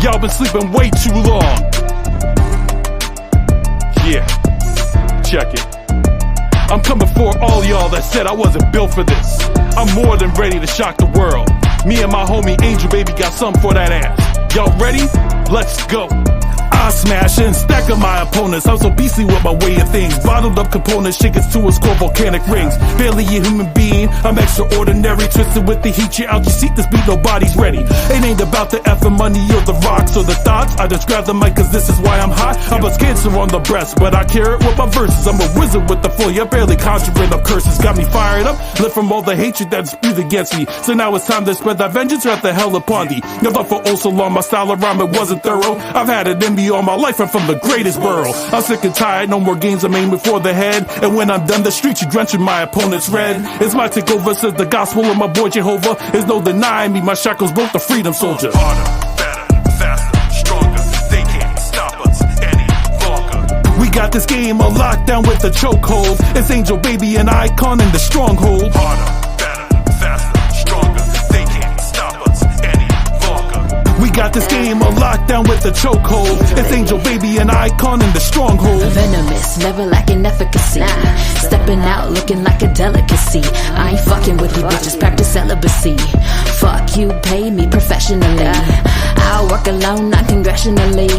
Y'all been sleeping way too long. Yeah, check it. I'm coming for all y'all that said I wasn't built for this. I'm more than ready to shock the world. Me and my homie Angel Baby got something for that ass. Y'all ready? Let's go. I smash and stack of my opponents. I'm so beastly with my way of things. Bottled up components, shakers to its core volcanic rings. Barely a human being, I'm extraordinary. Twisted with the heat, you're out your seat, this beat, nobody's ready. It ain't about the effing money or the rocks or the thoughts. I just grab the mic cause this is why I'm hot. I'm a cancer on the breast, but I carry it with my verses. I'm a wizard with the flow, you're barely conjuring up curses. Got me fired up, lit from all the hatred that's spewed against me. So now it's time to spread that vengeance, wrath the hell upon thee. Never for oh so long, my style of rhyming wasn't thorough. I've had it in me all my life, I'm from the greatest borough. I'm sick and tired, no more games, I'm aiming for the head. And when I'm done, the streets, you drenching my opponent's red. It's my takeover, says the gospel of my boy Jehovah. There's no denying me, my shackles broke the freedom soldier. Harder, better, faster, stronger. They can't stop us any longer. We got this game on lockdown with the chokehold. It's Angel Baby, an icon in the stronghold. Harder, better, faster, stronger. They can't stop us any longer. We got this game on lockdown with the chokehold. It's Angel Baby, an icon in the stronghold. Venomous, never lacking efficacy. Stepping out looking like a delicacy. I ain't fucking with you bitches, practice celibacy. Fuck you, pay me professionally. I'll work alone, not congressionally.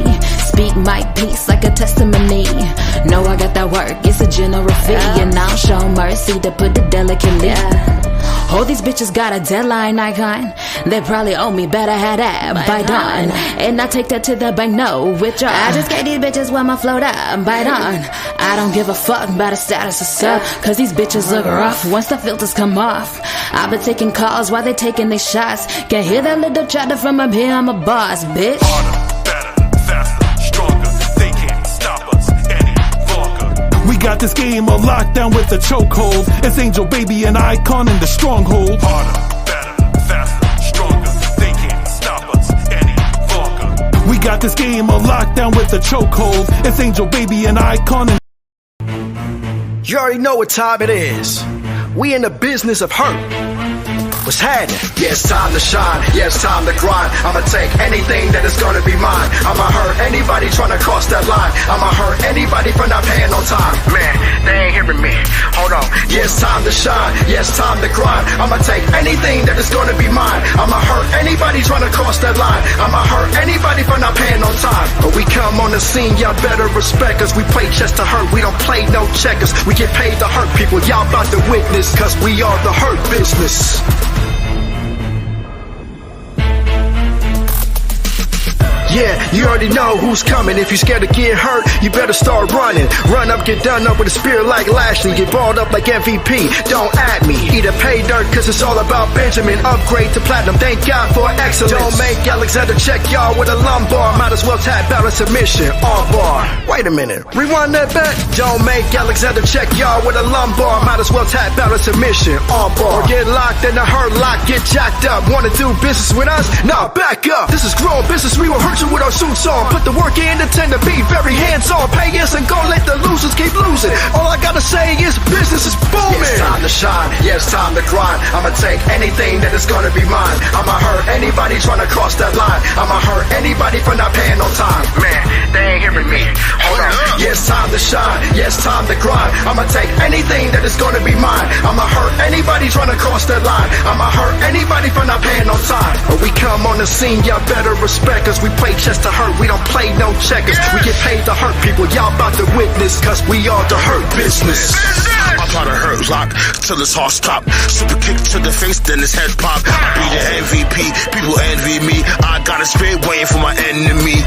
Speak my piece like a testimony. No, I got that work, it's a general fee. And I'll show mercy to put it delicately. All these bitches got a deadline icon. They probably owe me, better have that by dawn. And I take that to the bank, no withdraw. I just gave these bitches one more float up, bite on. I don't give a fuck about the status of sub, cause these bitches look rough once the filters come off. I've been taking calls while they taking their shots. Can hear that little chatter from up here, I'm a boss, bitch. Harder, better, faster, stronger. They can't stop us any longer. We got this game on lockdown with the chokehold. It's Angel Baby, an icon in the stronghold. Harder, better, faster, stronger. They can't stop us any longer. We got this game on lockdown with the chokehold. It's Angel Baby, an icon in. You already know what time it is. We in the business of hurt. What's happening? Yeah, it's time to shine. Yeah, it's time to grind. I'ma take anything that is gonna be mine. I'ma hurt anybody trying to cross that line. I'ma hurt anybody for not paying on time. Man, they ain't hearing me. Hold on. Yeah, it's time to shine. Yeah, it's time to grind. I'ma take anything that is gonna be mine. I'ma hurt anybody trying to cross that line. I'ma hurt anybody for not paying on time. But we come on the scene, y'all better respect us. We play chess to hurt. We don't play no checkers. We get paid to hurt people. Y'all about to witness, cause we are the hurt business. Yeah, you already know who's coming. If you scared to get hurt, you better start running. Run up, get done up with a spirit like Lashley. Get balled up like MVP, don't at me. Either pay dirt, cause it's all about Benjamin. Upgrade to platinum, thank God for excellence. Don't make Alexander check y'all with a lumbar. Might as well tap out a submission, on bar. Wait a minute, rewind that back. Don't make Alexander check y'all with a lumbar. Might as well tap out a submission, on bar. Or get locked in a hurt lock, get jacked up. Wanna do business with us? Nah, back up. This is grown business, we will hurt you with our suits on. Put the work in and tend to be very hands-on. Pay us and go let the losers keep losing. All I gotta say is business is booming. Yeah, it's time to shine, yeah, it's time to grind. I'ma take anything that is gonna be mine. I'ma hurt anybody trying to cross that line. I'ma hurt anybody for not paying on time. Man, they ain't hearing me. Hold on. Yeah, it's time to shine, yeah, it's time to grind. I'ma take anything that is gonna be mine. I'ma hurt anybody trying to cross that line. I'ma hurt anybody for not paying on time. But we come on the scene, y'all better respect us. We play chess to hurt, we don't play no checkers. We get paid to hurt people, y'all about to witness, cause we are the hurt business. I apply the hurt lock till his heart stop. Super kick to the face, then his head pop. I be the MVP, people envy me. I got a spirit waiting for my enemy.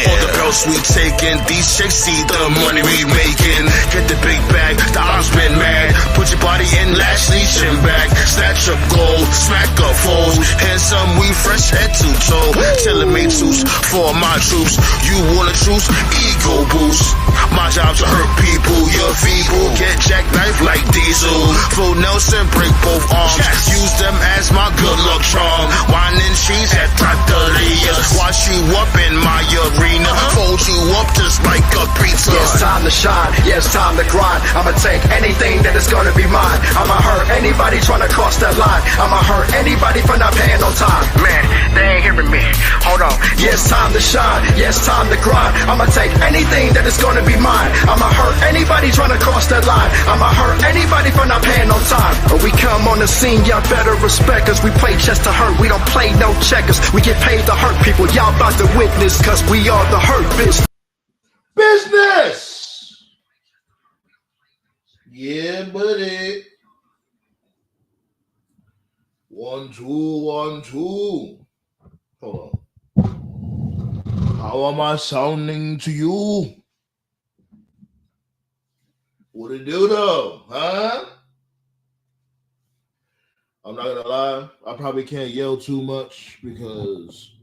All the belts we taking, these chicks see the money we making. Get the big bag, the odds been mad. Put your body in Lashley chin back. Snatch up gold, smack up foes. Handsome, we fresh head to toe. Till it made juice for my troops. You wanna choose? Ego boost. My job to hurt people, you're feeble. Get jackknife like Diesel. Flow Nelson, break both arms. Use them as my good luck charm. Wine and cheese at Trattoria. Wash you up in my arena. Fold you off just like a pizza. Yeah, it's time to shine, yeah, it's time to grind. I'ma take anything that is gonna be mine. I'ma hurt anybody trying to cross that line. I'ma hurt anybody for not paying on time. Man, they ain't hearing me. Hold on. Yeah, it's time to shine, yeah, it's time to grind. I'ma take anything that is gonna be mine. I'ma hurt anybody trying to cross that line. I'ma hurt anybody for not paying on time. When we come on the scene, y'all better respect us. We play just to hurt, we don't play no checkers. We get paid to hurt people, y'all about to witness, cause we are the hurt business. Yeah, buddy. 1, 2, 1, 2. Hold on. How am I sounding to you? What it do though, huh? I'm not gonna lie, I probably can't yell too much because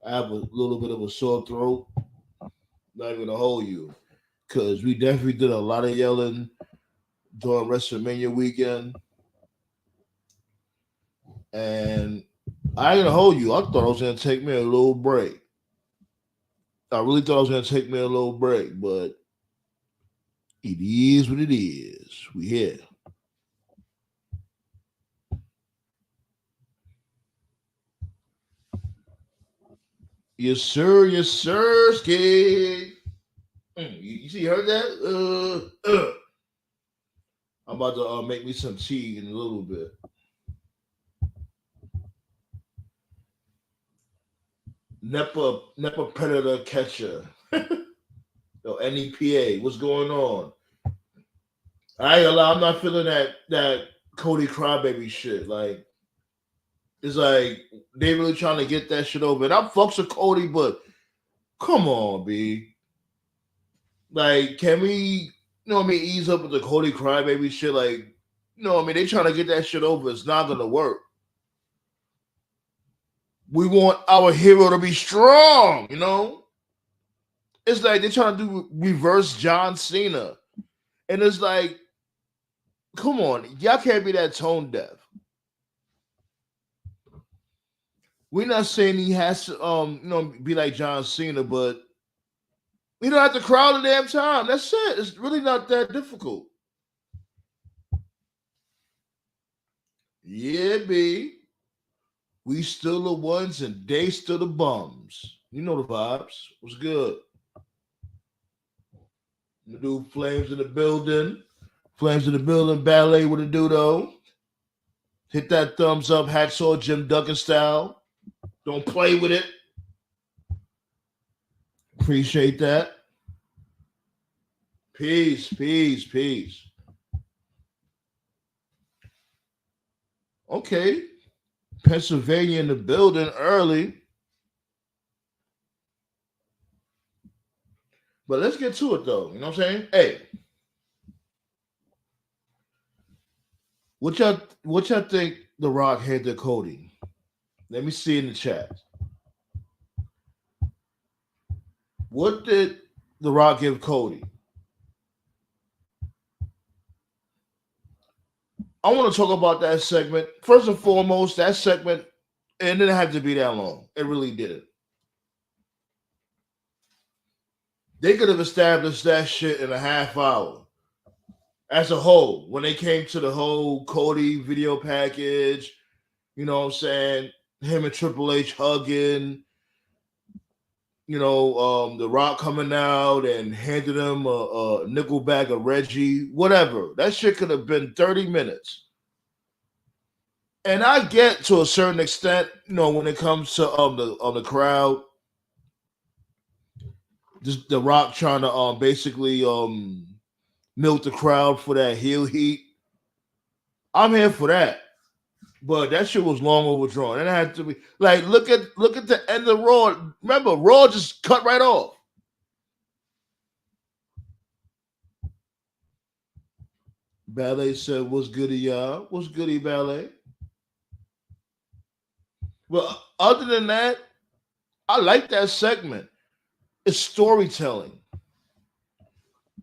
I have a little bit of a sore throat. Not even gonna hold you, because we definitely did a lot of yelling during Wrestlemania weekend, and I ain't gonna hold you. I thought I was gonna take me a little break. I really thought I was gonna take me a little break, but it is what it is. We here. Yes, sir. Yes, sir. Skate. You see, heard that? I'm about to make me some tea in a little bit. Nepa Predator Catcher. Yo, NEPA. What's going on? I ain't gonna lie, I'm not feeling that Cody crybaby shit. Like, it's like they really trying to get that shit over. And I'm fucks with Cody, but come on, B. Like, can we, you know what I mean, ease up with the Cody crybaby shit? Like, you know what I mean? They trying to get that shit over. It's not gonna work. We want our hero to be strong, you know? It's like they're trying to do reverse John Cena. And it's like, come on, y'all can't be that tone deaf. We're not saying he has to be like John Cena, but we don't have to crowd the damn time. That's it. It's really not that difficult. Yeah, B. We still the ones and they still the bums. You know the vibes. What's good? The dude Flames in the building. Flames in the building. Ballet with a dudo. Hit that thumbs up. Hacksaw Jim Duggan style. Don't play with it. Appreciate that. Peace, peace, peace. Okay. Pennsylvania in the building early. But let's get to it though. You know what I'm saying? Hey. What y'all think The Rock had to Cody? Let me see in the chat. What did The Rock give Cody? I want to talk about that segment. First and foremost, that segment, it didn't have to be that long. It really didn't. They could have established that shit in a half hour as a whole. When they came to the whole Cody video package, you know what I'm saying? Him and Triple H hugging, The Rock coming out and handing him a nickel bag of Reggie, whatever. That shit could have been 30 minutes. And I get to a certain extent, when it comes to the crowd, just The Rock trying to basically milk the crowd for that heel heat. I'm here for that. But that shit was long overdrawn. It had to be like look at the end of Raw. Remember, Raw just cut right off. Ballet said, "What's goody, y'all? What's goody, Ballet?" Well, other than that, I like that segment. It's storytelling.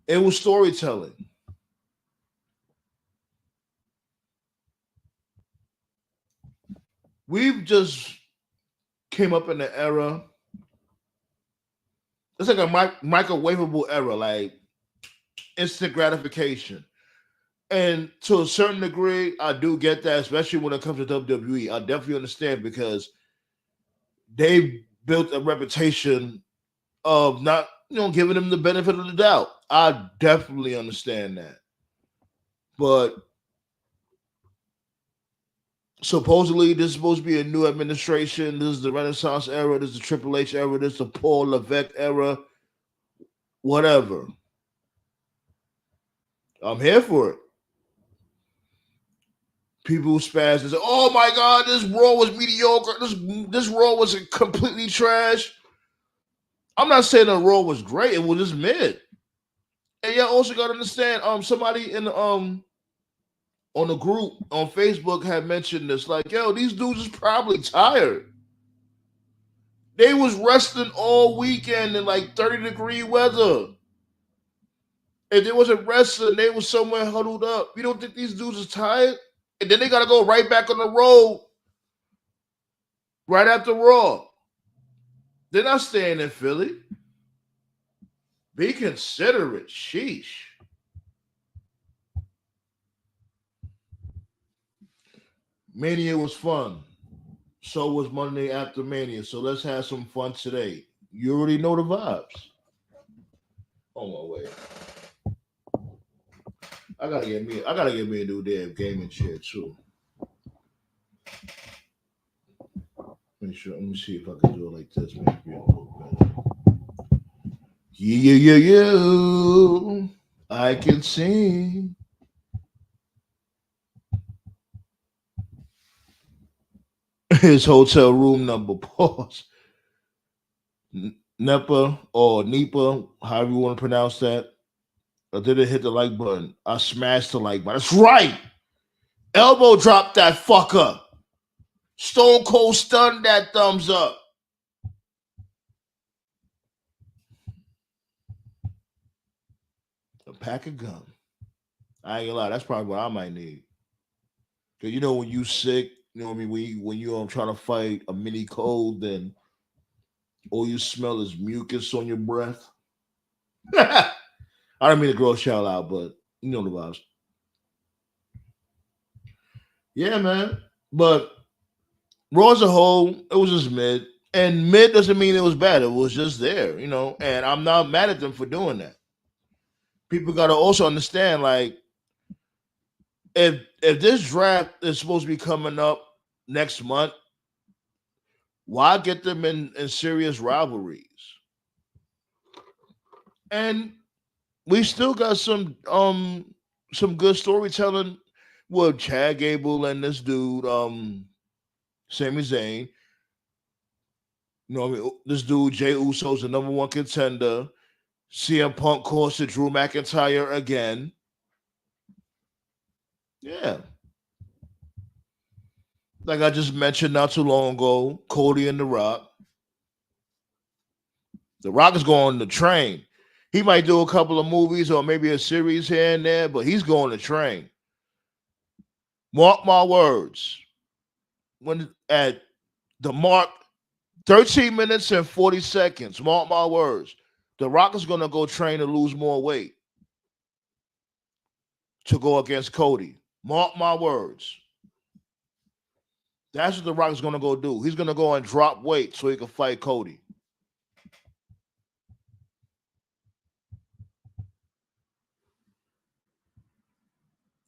It was storytelling. We've just came up in the era It's like a microwavable era, like instant gratification. And to a certain degree, I do get that, especially when it comes to WWE. I definitely understand because they built a reputation of not, giving them the benefit of the doubt. I definitely understand that. But supposedly, this is supposed to be a new administration. This is the Renaissance era. This is the Triple H era. This is the Paul Levesque era. Whatever. I'm here for it. People spaz and say, "Oh my God, this Raw was mediocre. This Raw was completely trash." I'm not saying the Raw was great. It was just mid. And you also got to understand. Somebody in the on the group on Facebook had mentioned this. Like, yo, these dudes is probably tired. They was wrestling all weekend in like 30-degree weather. If they wasn't wrestling, they was somewhere huddled up. You don't think these dudes is tired? And then they got to go right back on the road right after Raw. They're not staying in Philly. Be considerate. Sheesh. Mania was fun. So was Monday after Mania. So let's have some fun today. You already know the vibes. On my way. I gotta get me a new damn gaming chair too. Let me see if I can do it like this. Maybe a little better. Yeah. I can sing. His hotel room number. Pause. Nepa or Nepa, however you want to pronounce that. I didn't hit the like button. I smashed the like button. That's right. Elbow dropped that fucker. Stone Cold stunned that thumbs up. A pack of gum. I ain't gonna lie. That's probably what I might need. Cause when you sick, you know what I mean. When you trying to fight a mini cold, then all you smell is mucus on your breath. I don't mean to gross y'all out, but you know the vibes. Yeah, man. But Raw as a whole, it was just mid. And mid doesn't mean it was bad. It was just there, And I'm not mad at them for doing that. People got to also understand, like, if this draft is supposed to be coming up next month, why get them in serious rivalries? And we still got some good storytelling with Chad Gable and this dude, Sami Zayn. This dude, Jay Uso's the number one contender. CM Punk calls to Drew McIntyre again. Yeah. Like I just mentioned not too long ago, Cody and The Rock. The Rock is going on the train. He might do a couple of movies or maybe a series here and there, but he's going to train. Mark my words. When at the mark 13 minutes and 40 seconds, mark my words, The Rock is going to go train to lose more weight to go against Cody. Mark my words. That's what The Rock is going to go do. He's going to go and drop weight so he can fight Cody.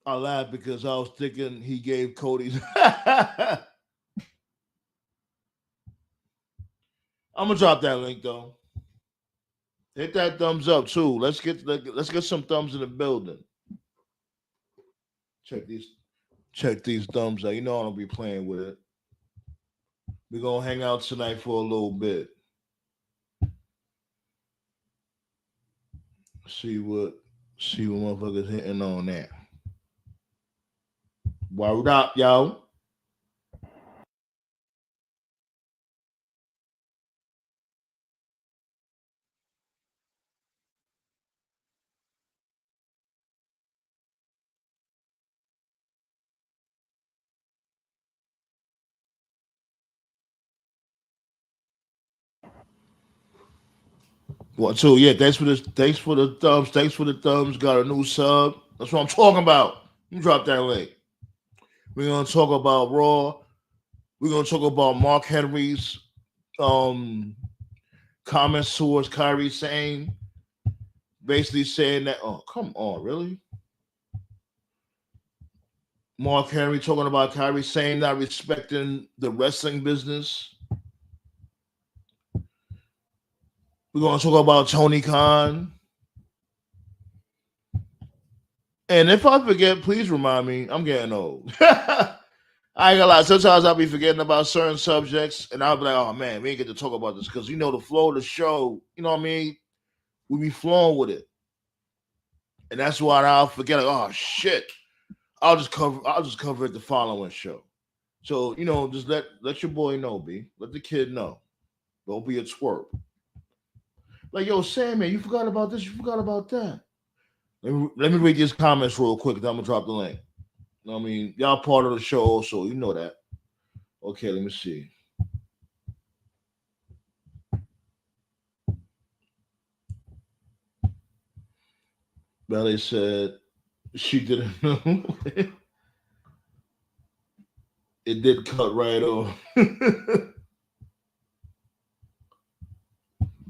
I laughed because I was thinking he gave Cody's. I'm gonna drop that link though. Hit that thumbs up too. Let's get some thumbs in the building. Check these thumbs out. I don't be playing with it. We're gonna hang out tonight for a little bit. See what motherfuckers hitting on that. Word up, yo. 1, 2. Yeah, thanks for the thumbs. Thanks for the thumbs. Got a new sub. That's what I'm talking about. You drop that link. We're gonna talk about Raw. We're gonna talk about Mark Henry's comments towards Kyrie saying, basically saying that, oh, come on, really? Mark Henry talking about Kyrie saying not respecting the wrestling business. We're going to talk about Tony Khan. And if I forget, please remind me. I'm getting old. I ain't gonna lie. Sometimes I'll be forgetting about certain subjects, and I'll be like, oh, man, we ain't get to talk about this because, the flow of the show, you know what I mean? We be flowing with it. And that's why I'll forget, like, oh, shit. I'll just cover it the following show. So, just let your boy know, B. Let the kid know. Don't be a twerp. Like, yo, Sam, man, you forgot about this, you forgot about that. Let me read these comments real quick, then I'm gonna drop the link. You know what I mean? Y'all part of the show also, you know that. Okay, let me see. Belly said she didn't know. It did cut right off.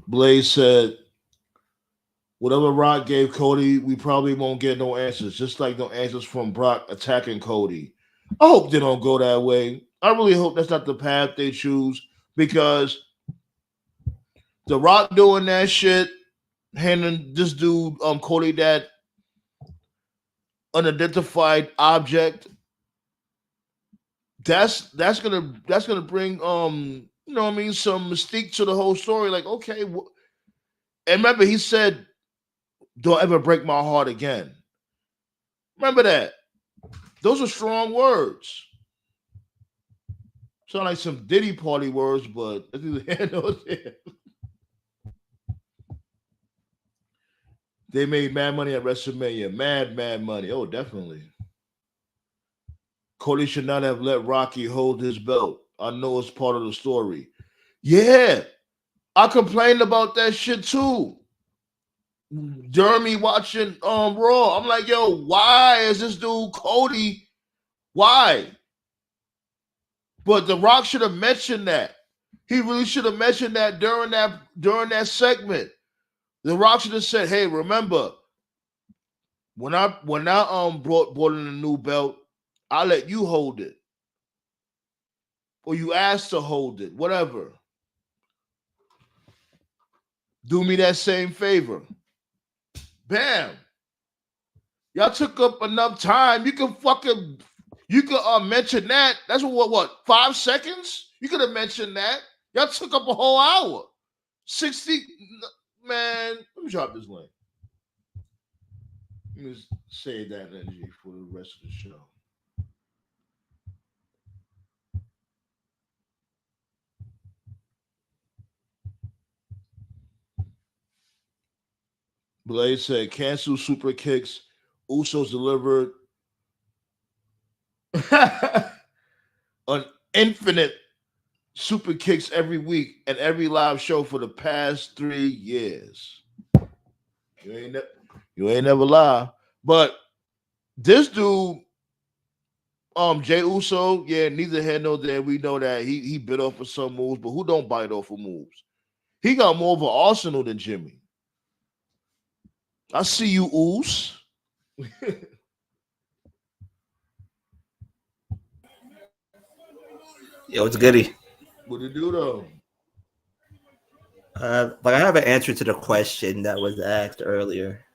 Blaze said, whatever Rock gave Cody, we probably won't get no answers, just like no answers from Brock attacking Cody. I hope they don't go that way. I really hope that's not the path they choose, because The Rock doing that shit, handing this dude, Cody, that unidentified object, that's gonna bring some mystique to the whole story. Like, okay, and remember he said, "Don't ever break my heart again." Remember that. Those are strong words. Sound like some Diddy Party words, but they made mad money at WrestleMania. Mad money. Oh, definitely. Cody should not have let Rocky hold his belt. I know it's part of the story. Yeah, I complained about that shit too. During me watching Raw, I'm like, yo, why is this dude Cody? Why? But The Rock should have mentioned that. He really should have mentioned that during that segment. The Rock should have said, "Hey, remember when I brought in a new belt, I let you hold it, or you asked to hold it, whatever. Do me that same favor." Bam. Y'all took up enough time. You can mention that. That's what 5 seconds? You could have mentioned that. Y'all took up a whole hour. 60. Man, let me drop this link. Let me save that energy for the rest of the show. Blaze said, cancel super kicks. Usos delivered an infinite super kicks every week and every live show for the past 3 years. You ain't never lie. But this dude, Jey Uso, yeah, neither here nor there. We know that he bit off of some moves, but who don't bite off of moves? He got more of an arsenal than Jimmy. I see you, Oos. Yo, it's Goody. What it do though? But I have an answer to the question that was asked earlier.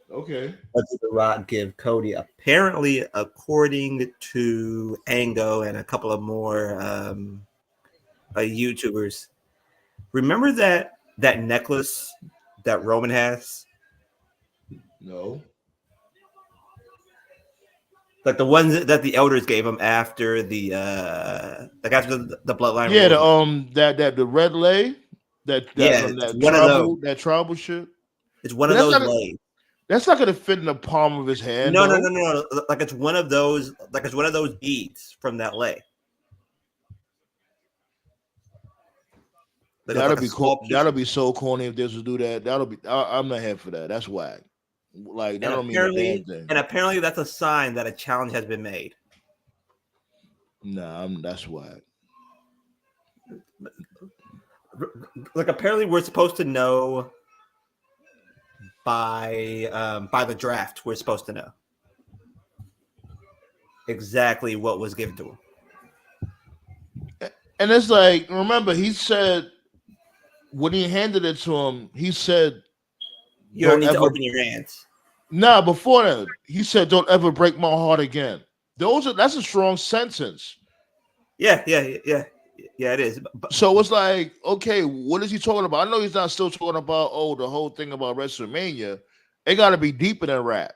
Okay. What did The Rock give Cody? Apparently, according to Ango and a couple of more YouTubers, remember that necklace that Roman has? No. Like the ones that the elders gave him after the bloodline. Yeah, the red lay, that tribal shit. It's one of those lays. That's not gonna fit in the palm of his hand. No. Like it's one of those. Like it's one of those beads from that lay. That'll be cool. That'll be so corny if this would do that. That'll be. I'm not here for that. That's whack. Like that don't mean a damn thing. And apparently, that's a sign that a challenge has been made. Nah, that's whack. Like apparently, we're supposed to know by the draft. We're supposed to know exactly what was given to him. And it's like, remember, he said when he handed it to him, he said, "You don't need to open your hands." Nah, before that, he said, "Don't ever break my heart again." That's a strong sentence. Yeah, it is. So it's like, okay, what is he talking about? I know he's not still talking about the whole thing about Wrestlemania. It got to be deeper than rap.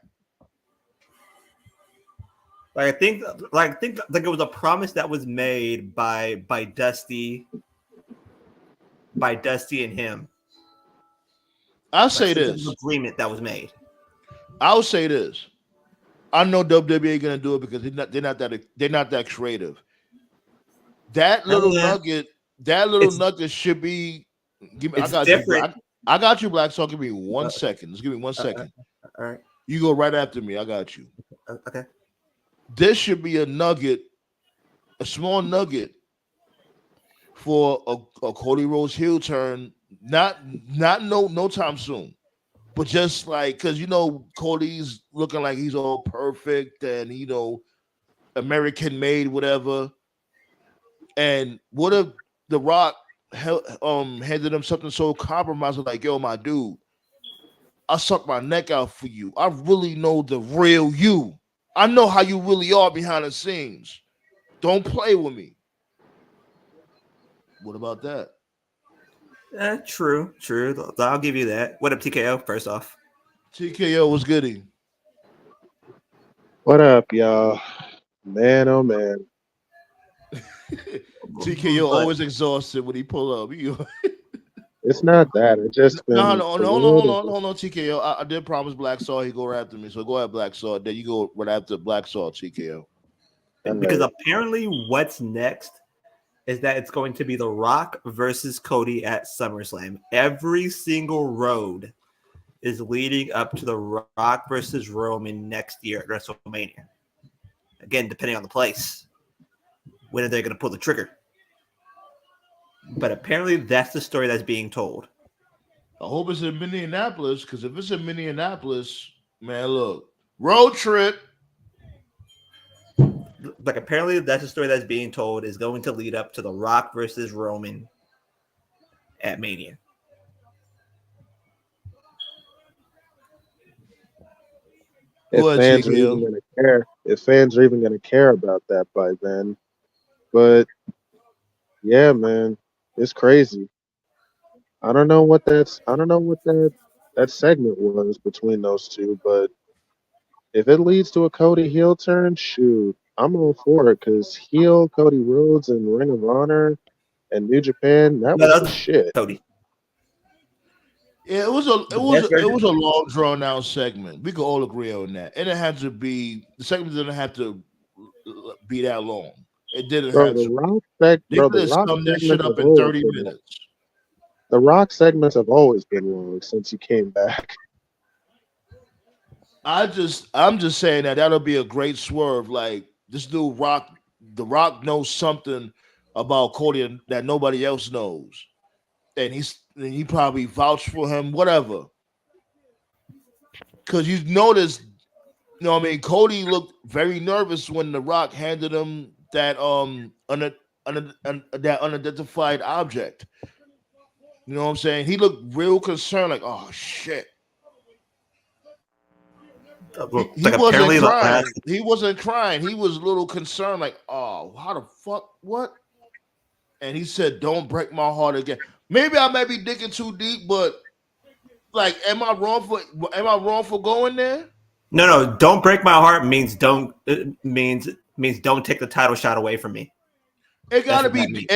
I think it was a promise that was made by Dusty and him. I'll say this agreement that was made. I'll say this. I know WWE gonna do it because they're not that creative. That little nugget should be. I got you, Black Soul. Give me 1 second. Just give me 1 second. All right. You go right after me. I got you. Okay. This should be a nugget, a small nugget for a Cody Rhodes heel turn. Not no time soon, but just like because Cody's looking like he's all perfect and American made whatever. And what if The Rock handed him something so compromising like, "Yo, my dude, I suck my neck out for you. I really know the real you. I know how you really are behind the scenes. Don't play with me." What about that? True. I'll give you that. What up, TKO? First off, TKO was goody. What up, y'all? Man, oh man. TKO always exhausted when he pull up. It's not that. It just Hold on, TKO. I did promise Black Saw he go right after me. So go ahead, Black Saw. Then you go right after Black Saw, TKO. Because apparently what's next is that it's going to be The Rock versus Cody at SummerSlam. Every single road is leading up to The Rock versus Roman next year at WrestleMania. Again, depending on the place. When are they going to pull the trigger? But apparently that's the story that's being told. I hope it's in Minneapolis, because if it's in Minneapolis, man, look, road trip. Like apparently that's the story that's being told is going to lead up to The Rock versus Roman at Mania. If fans are even going to care about that by then. But yeah, man, it's crazy. I don't know what that segment was between those two, but if it leads to a Cody heel turn, shoot, I'm all for it because heel Cody Rhodes and Ring of Honor and New Japan, that was the shit. Cody. Yeah, it was a long drawn out segment. We could all agree on that. And it had to be the segment didn't have to be that long. It didn't have to. They could have summed that shit up in 30 minutes. The Rock segments have always been long since he came back. I'm just saying that'll be a great swerve. Like this dude The Rock knows something about Cody that nobody else knows. And he probably vouched for him, whatever. Because you noticed, Cody looked very nervous when The Rock handed him that that unidentified object. You know what I'm saying? He looked real concerned, like, oh shit. He wasn't crying. He wasn't crying. He was a little concerned, like, oh, how the fuck? What? And he said, "Don't break my heart again." Maybe I might be digging too deep, but like, am I wrong for going there? No. Don't break my heart means don't means don't take the title shot away from me. It gotta be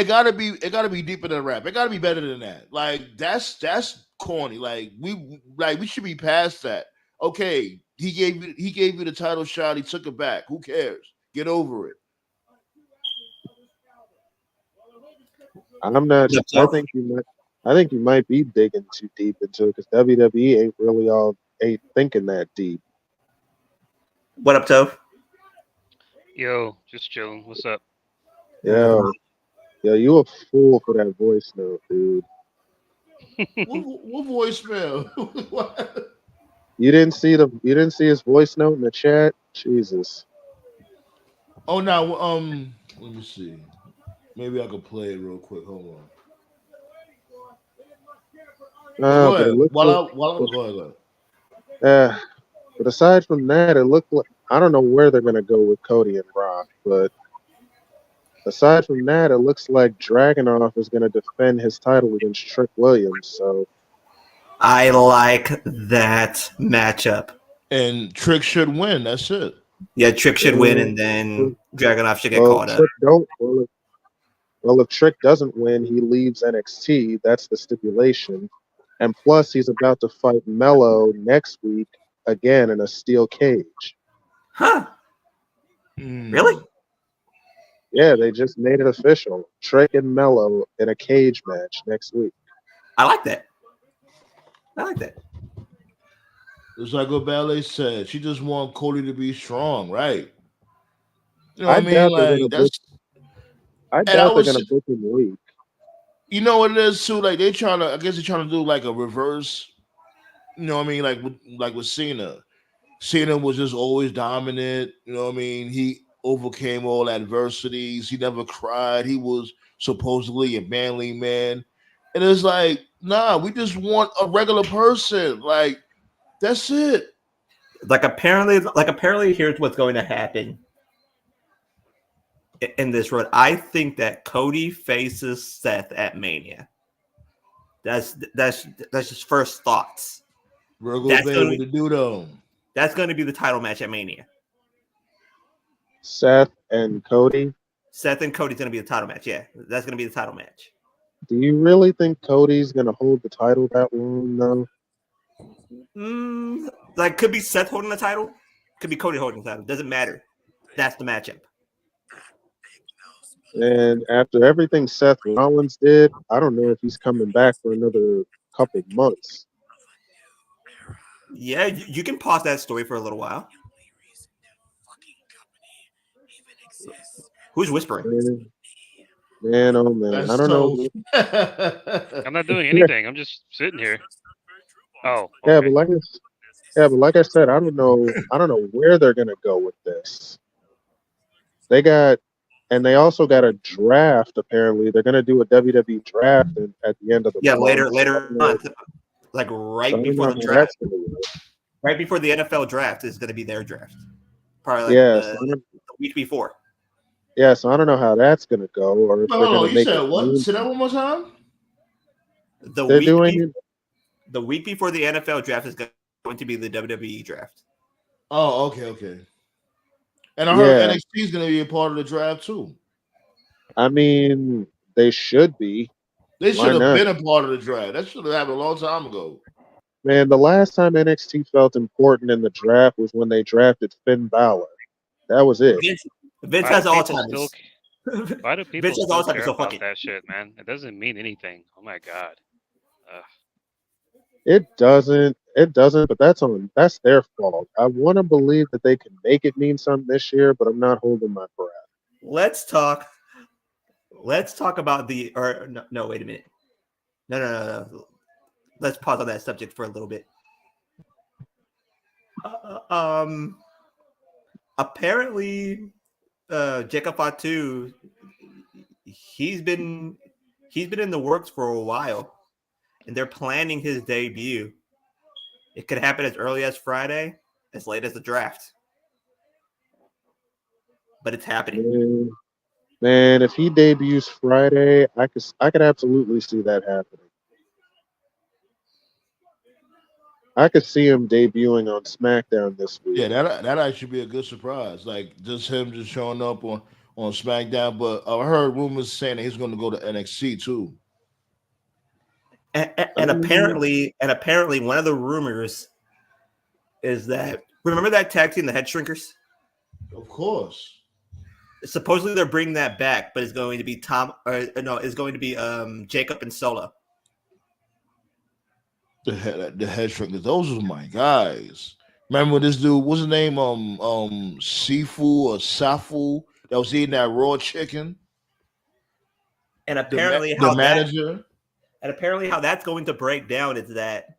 deeper than rap. It gotta be better than that. Like that's corny. Like we should be past that. Okay, he gave you the title shot. He took it back. Who cares? Get over it. I'm not. I think you I think you might be digging too deep into it because WWE ain't thinking that deep. What up, Tove? Yo, just chilling. What's up? Yo, you a fool for that voice note, dude. What voicemail? What? You didn't see his voice note in the chat? Jesus. Oh, now let me see. Maybe I could play it real quick. Hold on. Go But ahead. it looked Go ahead. but aside from that, it looked like I don't know where they're gonna go with Cody and Rock, but aside from that, it looks like Dragunov is gonna defend his title against Trick Williams. So I like that matchup. And Trick should win. That's it. Yeah, Trick should win, and then Dragunov should get well, caught up. Trick don't. Well, if Trick doesn't win, he leaves NXT. That's the stipulation. And plus, he's about to fight Mello next week again in a steel cage. Huh? Really? Yeah, they just made it official. Trick and Mello in a cage match next week. I like that. It's like what Ballet said. She just want Cody to be strong, right? You know I what I mean? doubt they're Like gonna that's. I doubt they're gonna book him weak. You know what it is too? Like they trying to. I guess they're trying to do like a reverse. You know what I mean? Like with Cena. Cena was just always dominant. You know what I mean? He overcame all adversities. He never cried. He was supposedly a manly man. And it's like, nah, we just want a regular person. Like, that's it. Like apparently, here's what's going to happen in this road. I think that Cody faces Seth at Mania. That's just first thoughts. Virgo Bay, what to do though? That's going to be the title match at Mania. Seth and Cody. Seth and Cody's going to be the title match. Yeah, that's going to be the title match. Do you really think Cody's gonna hold the title that long, though? Like, could be Seth holding the title, could be Cody holding the title. Doesn't matter. That's the matchup. And after everything Seth Rollins did, I don't know if he's coming back for another couple months. Yeah, you can pause that story for a little while. Who's whispering? Man, oh man, That's I don't know. I'm not doing anything. I'm just sitting here. Oh, okay. but like I said, I don't know where they're gonna go with this. They also got a draft. Apparently, they're gonna do a WWE draft at the end of the month. later month, like right before the draft. Right before the NFL draft is going to be their draft. Probably the week before. Yeah, so I don't know how that's going to go. Or if they're going to make said what? Say that one more time. The week before the NFL draft is going to be the WWE draft. Oh, okay. And I heard NXT is going to be a part of the draft too. I mean, they should be. They should have been a part of the draft. That should have happened a long time ago. Man, the last time NXT felt important in the draft was when they drafted Finn Balor. That was it. Vince has Alzheimer's. Why do people still care about that shit, man? It doesn't mean anything. Oh my god. It doesn't, but that's their fault. I want to believe that they can make it mean something this year, but I'm not holding my breath. Let's talk about wait a minute. No. Let's pause on that subject for a little bit. Apparently, Jacob Fatu, he's been in the works for a while, and they're planning his debut. It could happen as early as Friday, as late as the draft, but it's happening. Man, if he debuts Friday, I could absolutely see that happening. I could see him debuting on SmackDown this week. Yeah, that actually be a good surprise. Like just him just showing up on SmackDown. But I heard rumors saying that he's going to go to NXT too. And apparently, one of the rumors is that remember that tag team, the Head Shrinkers? Of course. Supposedly they're bringing that back, but it's going to be Jacob and Solo. The head shrinkers. Those was my guys. Remember this dude? What's his name? Sifu or Safu that was eating that raw chicken. And apparently, how that's going to break down is that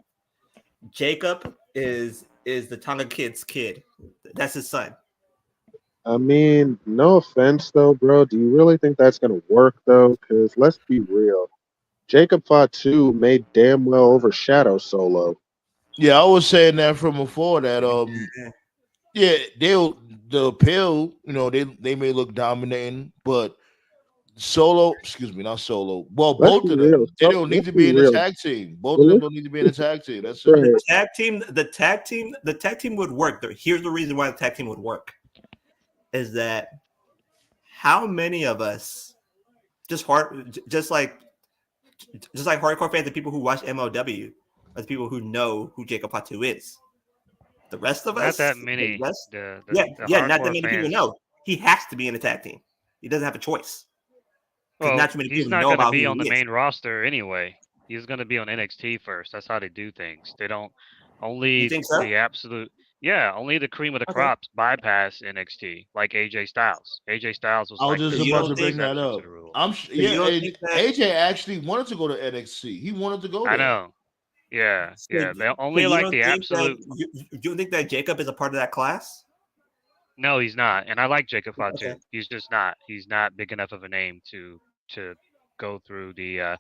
Jacob is the Tonga Kid's kid. That's his son. I mean, no offense though, bro. Do you really think that's gonna work though? Because let's be real, Jacob Fatu made damn well overshadow Solo. Yeah, I was saying that from before that yeah, the appeal, they may look dominating, but not Solo. Well, both of them. Real. They don't need to be in a tag team. Both of them don't need to be in a tag team. That's it. The tag team would work. Here's the reason why the tag team would work. Is that how many of us just like hardcore fans and people who watch MLW are the people who know who Jacob Fatu is. The rest of us, not that many. Not that many people know. He has to be in a tag team. He doesn't have a choice. Well, he's not going to be on the main roster anyway. He's going to be on NXT first. That's how they do things. They don't only the absolute. Yeah, only the cream of the crops bypass NXT, like AJ Styles. AJ Styles was. I was just about to bring that up. AJ actually wanted to go to NXT. He wanted to go there. I know. Yeah. They only like the absolute. You don't think that Jacob is a part of that class? No, he's not. And I like Jacob Fatu. Okay. He's just not. He's not big enough of a name to go through to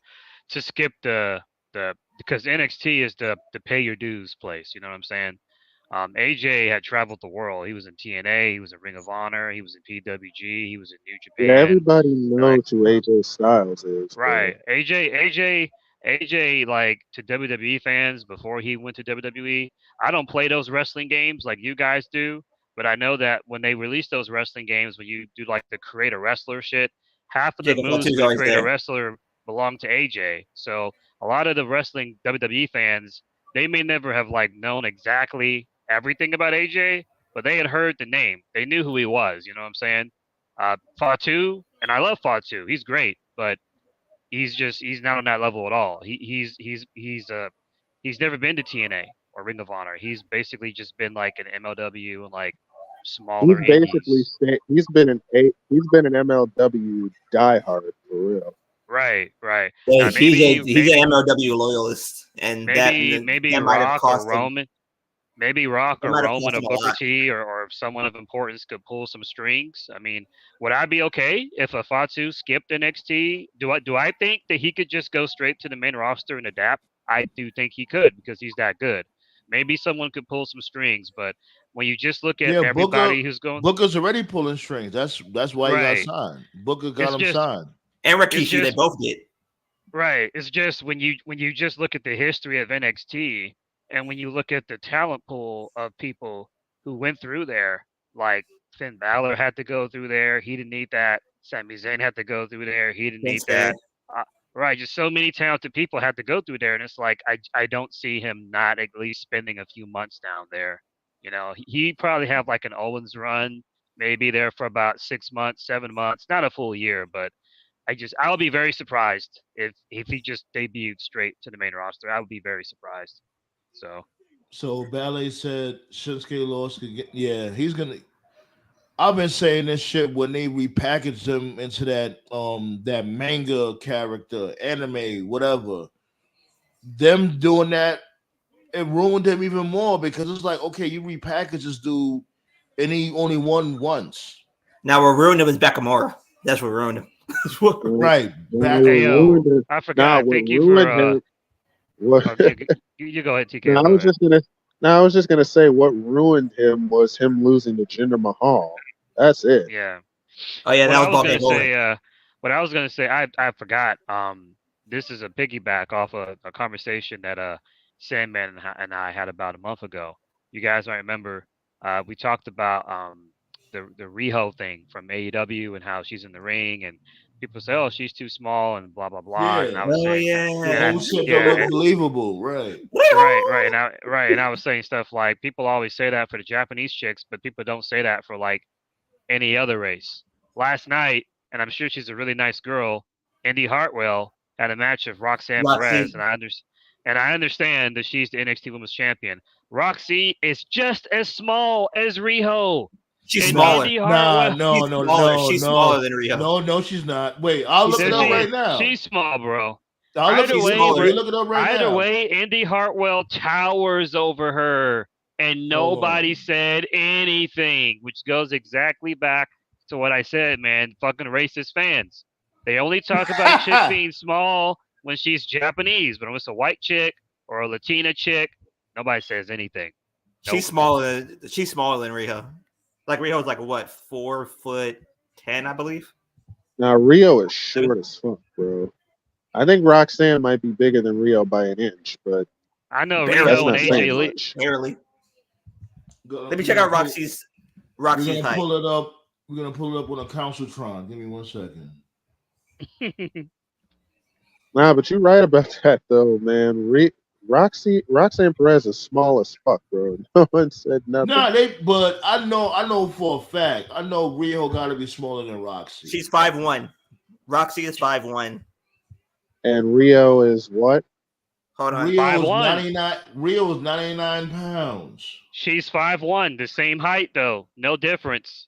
skip the because NXT is the pay your dues place. You know what I'm saying? AJ had traveled the world. He was in TNA. He was in Ring of Honor. He was in PWG. He was in New Japan. Yeah, everybody knows who AJ Styles is. Right. AJ, like to WWE fans before he went to WWE, I don't play those wrestling games like you guys do, but I know that when they release those wrestling games, when you do like the create a wrestler shit, half of the moves to create a wrestler belong to AJ. So a lot of the wrestling WWE fans, they may never have like known exactly everything about AJ, but they had heard the name. They knew who he was. You know what I'm saying? Fatu, and I love Fatu. He's great, but he's not on that level at all. He's never been to TNA or Ring of Honor. He's basically just been like an MLW and like smaller. He's been an MLW diehard for real. Right. Yeah, he's an MLW loyalist, and maybe Rock or Roman. Maybe Rock or Roman or Booker T or someone of importance could pull some strings. I mean, would I be okay if a Fatu skipped NXT? Do I think that he could just go straight to the main roster and adapt? I do think he could because he's that good. Maybe someone could pull some strings, but when you just look at everybody who's going, Booker's already pulling strings. That's why he got signed. Booker got him signed. And Rikishi, they both did. Right. It's just when you just look at the history of NXT. And when you look at the talent pool of people who went through there, like Finn Balor had to go through there. He didn't need that. Sami Zayn had to go through there. He didn't need that. Right. Just so many talented people had to go through there. And it's like, I don't see him not at least spending a few months down there. You know, he probably have like an Owens run, maybe there for about 6 months, 7 months, not a full year, but I'll be very surprised if he just debuted straight to the main roster. I would be very surprised. So Ballet said Shinsuke lost. He's gonna. I've been saying this shit when they repackaged him into that manga character, anime, whatever. Them doing that, it ruined him even more because it's like, okay, you repackage this dude, and he only won once. Now what ruined him is Nakamura. That's what ruined him. Right. I forgot. Thank you for. What? You go ahead, TK. I was just gonna say what ruined him was him losing to Jinder Mahal. That's it. Yeah. Oh yeah, that was what I was gonna say. I forgot. This is a piggyback off a conversation that Sandman and I had about a month ago. You guys might remember. We talked about the Riho thing from AEW and how she's in the ring and people say, "Oh, she's too small," and blah blah blah. Yeah. And I was saying, unbelievable, right? And I was saying stuff like people always say that for the Japanese chicks, but people don't say that for like any other race. Last night, and I'm sure she's a really nice girl, Indy Hartwell had a match of Roxanne Perez, And I understand that she's the NXT Women's Champion. Roxy is just as small as Riho. She's and smaller. Indy Nah, Hartwell. She's smaller than Riho. No, she's not. Wait, I'll look it up right now. She's small, bro. I'll look Either it up right now. Either way, Indy Hartwell towers over her, and nobody said anything, which goes exactly back to what I said, man. Fucking racist fans. They only talk about a chick being small when she's Japanese, but when it's a white chick or a Latina chick, nobody says anything. Nope. She's smaller than Riho. Like Riho's like what, 4'10", I believe. Now Rio is short as fuck, bro. I think Roxanne might be bigger than Rio by an inch, but I know barely, Rio and AJ Lee. Barely. Let me check out Roxy's height. We're gonna pull it up on a Counciltron. Give me 1 second. Nah, but you're right about that though, man. Roxanne Perez is small as fuck, bro. No one said nothing. Nah, but I know for a fact. I know Rio got to be smaller than Roxy. She's 5'1". Roxy is 5'1". And Rio is what? Hold on. Rio is 99 pounds. She's 5'1", the same height though, no difference.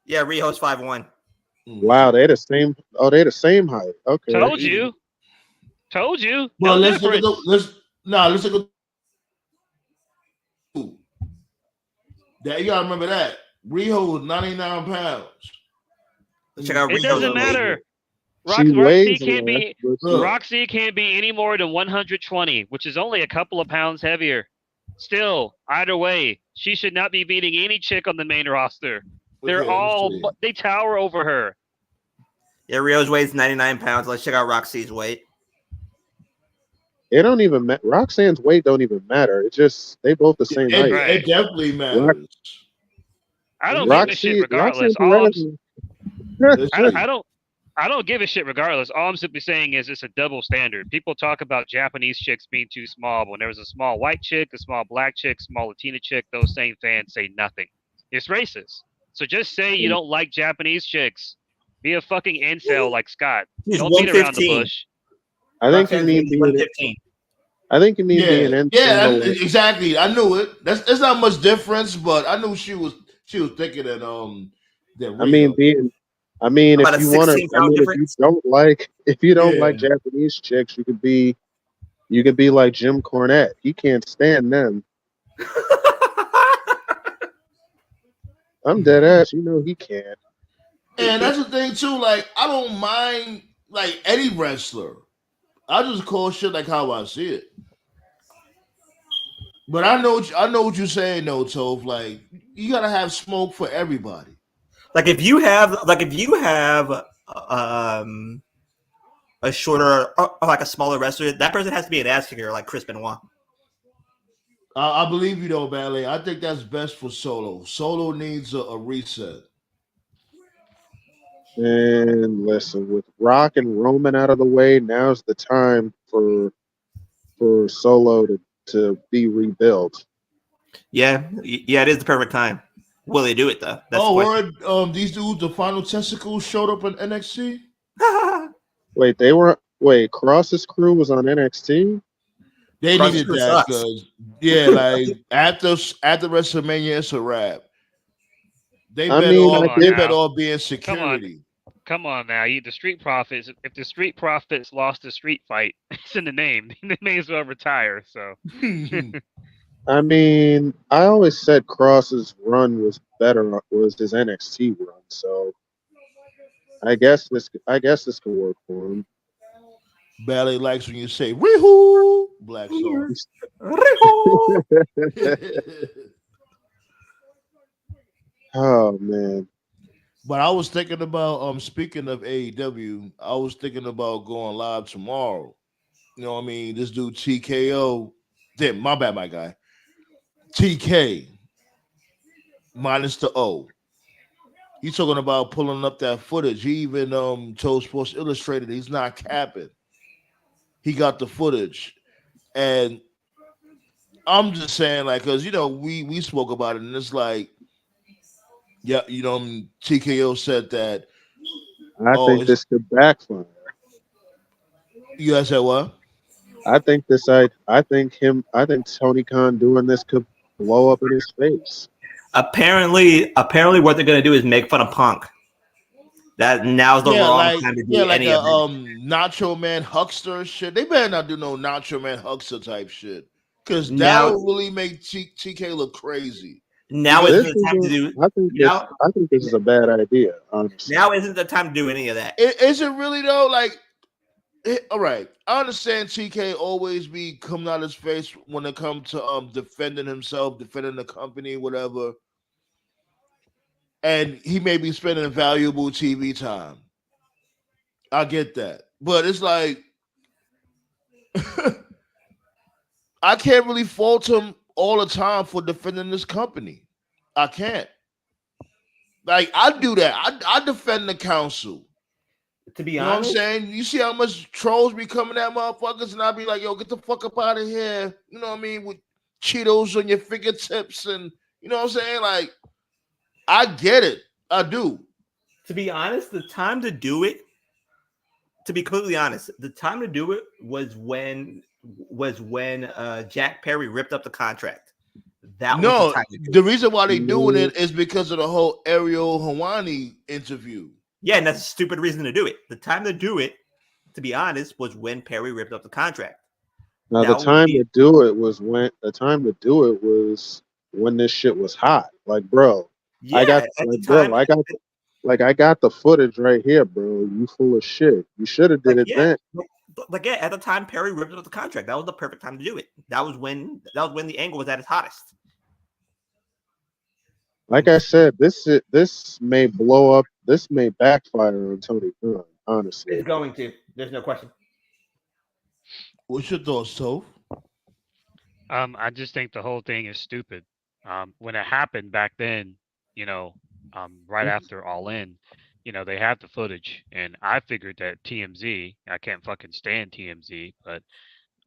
Yeah, Rio's 5'1". Wow, they're the same. Oh, they're the same height. Okay. Told you. Well, no let's look at that. You gotta remember that Rio was 99 pounds. Check out it doesn't matter. Roxy can't be any more than 120, which is only a couple of pounds heavier. Still, either way, she should not be beating any chick on the main roster. They tower over her. Yeah, Rio's weight is 99 pounds. Let's check out Roxy's weight. It don't even matter. Roxanne's weight don't even matter. It's just they both the same height. It definitely matters. I don't give a shit regardless. I don't give a shit regardless. All I'm simply saying is it's a double standard. People talk about Japanese chicks being too small, but when there was a small white chick, a small black chick, small Latina chick, those same fans say nothing. It's racist. So just say you don't like Japanese chicks. Be a fucking incel like Scott. Don't beat around the bush. I think you need to be. I think you need to be an incel. Yeah, exactly. I knew it. That's not much difference, but I knew she was thinking that that. I mean, if you want to, if you don't like Japanese chicks, you could be like Jim Cornette. He can't stand them. I'm dead ass. You know he can't. And that's the thing too. Like I don't mind like any wrestler. I just call shit like how I see it. But I know what you're saying, though, Toph. Like you gotta have smoke for everybody. Like if you have a shorter, like a smaller wrestler, that person has to be an ass kicker, like Chris Benoit. I believe you though, Ballet. I think that's best for Solo. Solo needs a reset. And listen, with Rock and Roman out of the way, now's the time for Solo to be rebuilt. Yeah, it is the perfect time. Will they do it though? That's these dudes, the Final Testicles, showed up in NXT. Wait, Cross's crew was on NXT. They needed that because like after WrestleMania, it's a wrap. They bet all be in security. Come on now, the Street Profits. If the Street Profits lost the street fight, it's in the name. They may as well retire. So, I mean, I always said Cross's run was his NXT run. So, I guess this could work for him. Ballet likes when you say "Rihu" black songs. Oh man. But I was thinking about speaking of AEW, I was thinking about going live tomorrow. You know what I mean? This dude TKO. My bad, my guy. TK minus the O. He's talking about pulling up that footage. He even told Sports Illustrated he's not capping. He got the footage. And I'm just saying, like, because we spoke about it, and it's like, yeah, TKO said that. I think this could backfire. You guys said what? I think Tony Khan doing this could blow up in his face. Apparently, what they're gonna do is make fun of Punk. That now's the wrong time to do like any a of it. Nacho Man Huckster shit. They better not do no Nacho Man Huckster type shit, because Now- that'll really make TK look crazy. Now Because isn't the time to do. I think this is a bad idea, honestly. Now isn't the time to do any of that. Is it really though? Like, all right, I understand TK always be coming out his face when it comes to defending himself, defending the company, whatever. And he may be spending valuable TV time. I get that. But it's like I can't really fault him all the time for defending this company. I can't. Like, I do that. I defend the council. To be You know honest, what I'm saying? You see how much trolls be coming at motherfuckers, and I be like, yo, get the fuck up out of here. You know what I mean? With Cheetos on your fingertips, and you know what I'm saying? Like, I get it. I do. to be honest, the time to do it. To be completely honest, the time to do it was when Jack Perry ripped up the contract. That was No, the time to do the it. reason why they doing it is because of the whole Ariel Hawani interview. Yeah, and that's a stupid reason to do it. The time to do it, to be honest, was when Perry ripped up the contract. Now That the would time be- to do it was when this shit was hot. Like, bro, Yeah, I got at the like, time, I got the footage right here, bro. You full of shit. You should have did like, it then. at the time Perry ripped up the contract. That was the perfect time to do it. That was when the angle was at its hottest. Like I said, this may blow up. This may backfire on Tony Khan. Honestly, It's going to. There's no question. What's your thoughts, Toph? I just think the whole thing is stupid. When it happened back then, right after All In, they had the footage, and I figured that TMZ, I can't fucking stand TMZ, but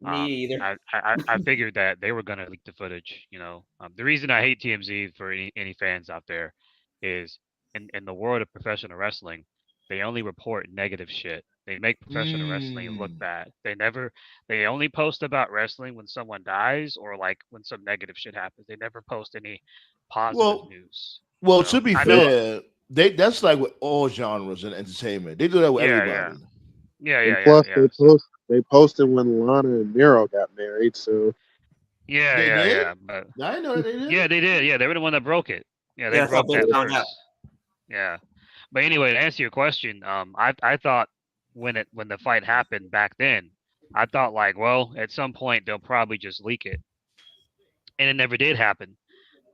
Me either. I figured that they were gonna leak the footage. The reason I hate TMZ for any fans out there is in the world of professional wrestling, they only report negative shit. They make professional wrestling look bad. They only post about wrestling when someone dies or like when some negative shit happens. They never post any positive news. Well, So, to be I know- fair, that's like with all genres in entertainment. They do that with everybody. Yeah. plus So- they posted when Lana and Miro got married. So Yeah. But I didn't know that they did. yeah, they did. Yeah, they were the one that broke it. Yeah, they that's how broke that they found out. first. Yeah, but anyway, to answer your question, I thought when the fight happened back then, I thought like, well, at some point they'll probably just leak it, and it never did happen.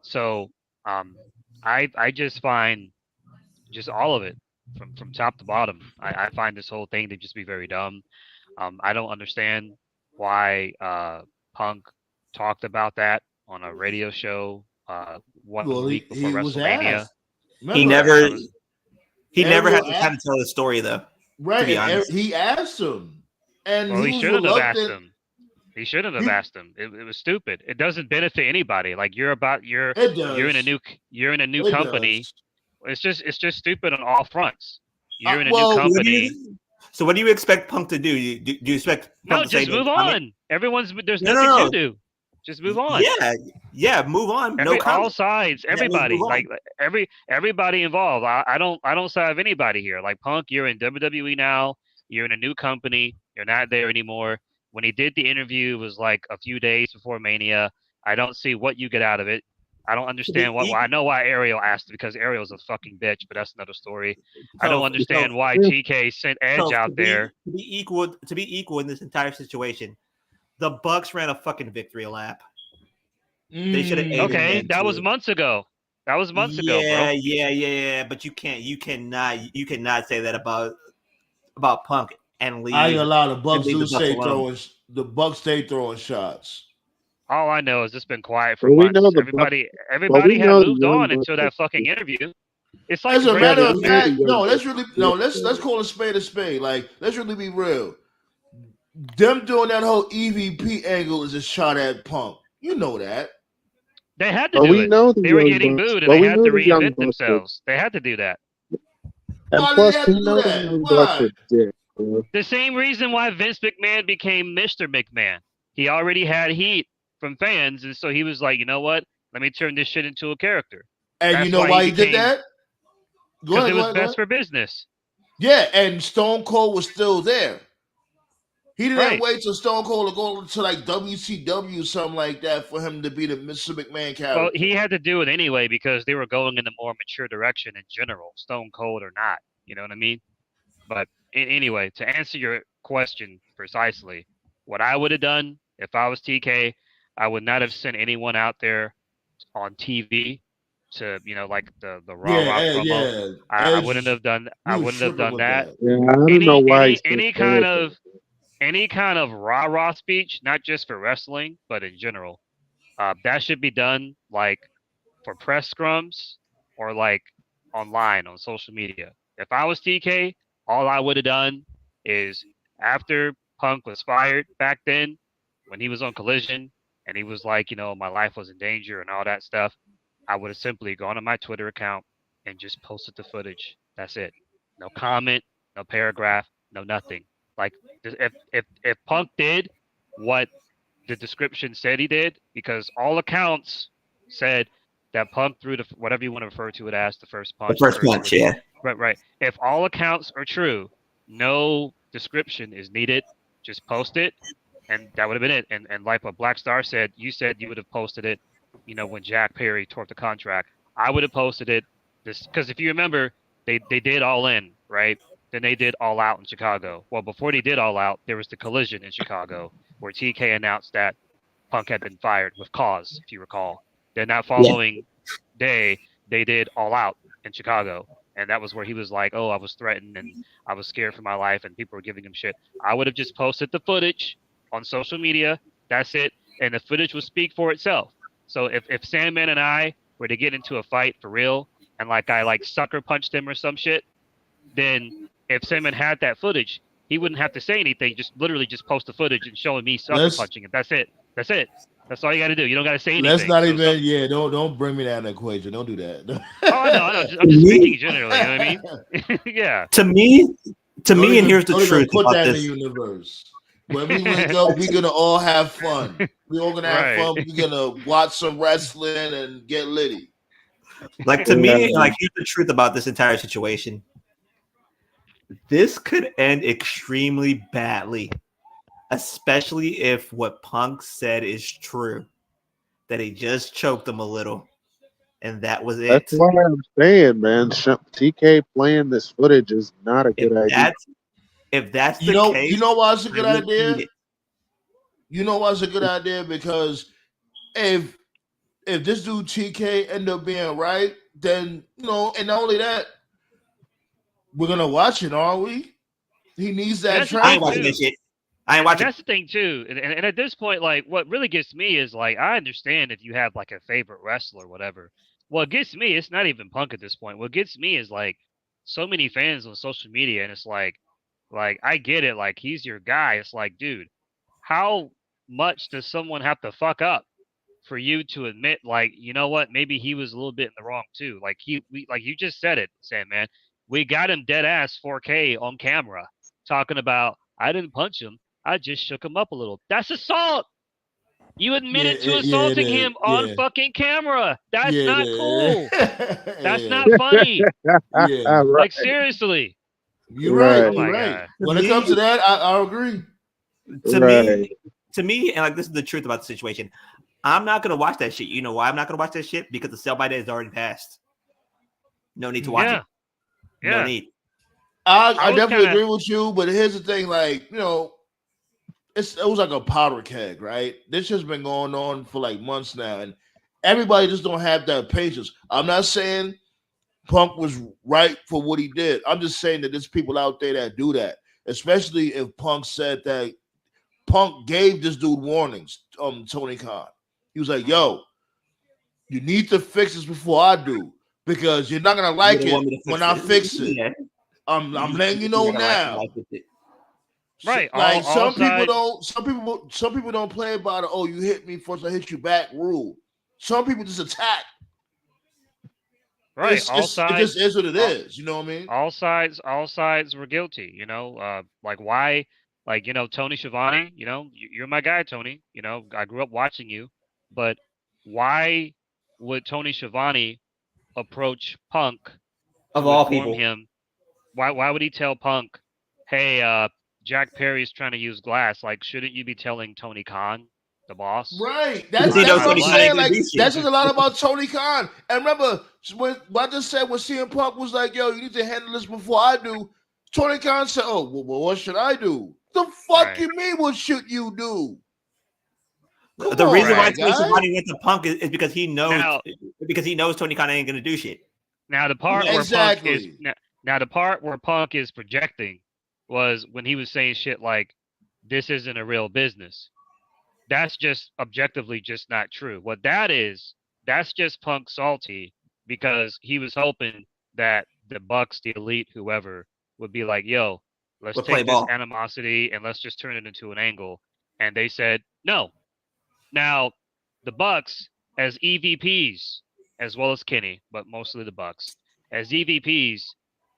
So, I just find just all of it from top to bottom. I find this whole thing to just be very dumb. I don't understand why Punk talked about that on a radio show 1 week before WrestleMania. asked. He Remember, never had Ariel the time to tell the story though. right? to be and honest. he asked him, and Well, he was shouldn't have asked reluctant. him. He shouldn't have asked him. It was stupid. It doesn't benefit anybody. Like you're It does. in a new It company. does. It's just stupid on all fronts. You're in a well, new what do company. So what do you expect Punk to do? Do you expect No, Punk to say just move I mean, on. There's No, nothing no. to do. Just move on. Yeah, move on. All comment. sides, let's everybody, move on. like everybody involved. I don't side of anybody here. Like Punk, you're in WWE now. You're in a new company. You're not there anymore. When he did the interview, it was like a few days before Mania. I don't see what you get out of it. I don't understand why. I know why Ariel asked, because Ariel's a fucking bitch, but that's another story. I don't understand why TK sent Edge out there. To be equal in this entire situation, the Bucks ran a fucking victory lap. They should have. Okay, that was months ago. That was months ago, bro. Yeah. But you cannot say that about Punk and leave. I ain't gonna lie, the Bucks and leave do the Bucks stay alone. throwing. The Bucks stay throwing shots. All I know is it's been quiet for Well, we months. know the Everybody we had know the moved Young on Bucks until are- that fucking interview. It's like As a matter of Brandon- fact, Brandon- no. Let's call a spade. Like, let's really be real. Them doing that whole EVP angle is a shot at Punk. You know that. they had to But do we it. know the They were Young getting Bucks- booed, and but they we had know to the Young reinvent Bucks are- themselves. They had to do that. And Why did plus, they have we to do know the that? Young Why? Bucks are dick. The same reason why Vince McMahon became Mr. McMahon. He already had heat from fans, and so he was like, you know what? Let me turn this shit into a character. And That's you know why he did that? Because it was best for business. Yeah, and Stone Cold was still there. He didn't Right. wait till Stone Cold to go to like WCW or something like that for him to be the Mr. McMahon character. Well, he had to do it anyway because they were going in a more mature direction in general, Stone Cold or not. You know what I mean? But anyway, to answer your question precisely, what I would have done if I was TK, I would not have sent anyone out there on TV to, like the Raw Rock promo. I wouldn't have done. I wouldn't have done that. Yeah, I don't know why. Any kind of rah speech, not just for wrestling, but in general, that should be done like for press scrums or like online on social media. If I was TK, all I would have done is after Punk was fired back then, when he was on Collision and he was like, my life was in danger and all that stuff, I would have simply gone on my Twitter account and just posted the footage. That's it. No comment, no paragraph, no nothing. Like if Punk did what the description said he did, because all accounts said that Punk threw the whatever you want to refer to it as the first punch. The first punch, yeah. Right. If all accounts are true, no description is needed. Just post it, and that would have been it. And like what Black Star said, you said you would have posted it. When Jack Perry tore up the contract, I would have posted it. Because if you remember, they did All In, right? Then they did All Out in Chicago. Well, before they did All Out, there was the Collision in Chicago where TK announced that Punk had been fired with cause, if you recall. Then that following day, they did All Out in Chicago. And that was where he was like, oh, I was threatened and I was scared for my life and people were giving him shit. I would have just posted the footage on social media. That's it. And the footage would speak for itself. So if Sandman and I were to get into a fight for real and I sucker punched him or some shit, then if Sandman had that footage, he wouldn't have to say anything. Just literally just post the footage and showing me sucker punching him. That's it. That's all you got to do. You don't got to say anything. Let's not even. Don't bring me that in the equation. Don't do that. I know. I'm just speaking generally. You know what I mean? Yeah. To me, and here's the truth put about that this. in the universe. When we link up, we're gonna all have fun. We're all gonna have fun. We're gonna watch some wrestling and get litty. To me, here's the truth about this entire situation. This could end extremely badly, especially if what Punk said is true, that he just choked him a little, and that was it. That's what I'm saying, man. TK playing this footage is not a good idea. If that's the case, you know why it's a good idea? You know why it's a good idea? Because if this dude TK end up being right, then and not only that, we're gonna watch it, aren't we? He needs that traffic. I ain't watching this shit. I ain't watching. That's the thing too, and at this point, what really gets me is I understand if you have a favorite wrestler or whatever. What gets me, it's not even Punk at this point. What gets me is so many fans on social media, and it's like I get it, he's your guy. It's dude, how much does someone have to fuck up for you to admit, you know what, maybe he was a little bit in the wrong too. You just said it, Sam, man. We got him dead ass 4K on camera talking about I didn't punch him. I just shook him up a little. That's assault. You admitted to assaulting him on fucking camera. That's not cool. That's not funny. Seriously. You're right. You're right. When it comes to that, I agree. To me, and this is the truth about the situation. I'm not gonna watch that shit. You know why I'm not gonna watch that shit? Because the sell by date is already passed. No need to watch it. Yeah. No need. I definitely agree with you, but here's the thing, it was like a powder keg, right? This has been going on for months now, and everybody just don't have that patience. I'm not saying Punk was right for what he did. I'm just saying that there's people out there that do that, especially if Punk said that Punk gave this dude warnings, Tony Khan. He was like, yo, you need to fix this before I do, because you're not going to like it when I fix it. Yeah. I'm letting you know now. Right. Some people don't play about it. Oh, you hit me first, I hit you back rule. Some people just attack. Right. It just is what it is. You know what I mean? All sides were guilty. Like why? Like Tony Schiavone. You're my guy, Tony. I grew up watching you, but why would Tony Schiavone approach Punk Of to all inform people. him? Why would he tell Punk, hey, Jack Perry's trying to use glass? Like, shouldn't you be telling Tony Khan, the boss? Right. Because That's he knows what I'm Tony Khan ain't saying. gonna Like do shit. that says a lot about Tony Khan. And remember when I just said when CM Punk was like, "Yo, you need to handle this before I do." Tony Khan said, "Oh, well, what should I do?" The fuck Right. you mean? What should you do? Come The reason on, why Right. Tony guy. Schiavone went to Punk is because he knows Now, Tony Khan ain't gonna do shit. now the part where Punk is Exactly. now the part where Punk is projecting was when he was saying shit like, "This isn't a real business." That's just objectively just not true. What that is, that's just Punk salty because he was hoping that the Bucks, the Elite, whoever, would be like, "Yo, let's We'll play take this ball. animosity and let's just turn it into an angle." And they said no. Now, the Bucks as EVPs, as well as Kenny, but mostly the Bucks, as EVPs,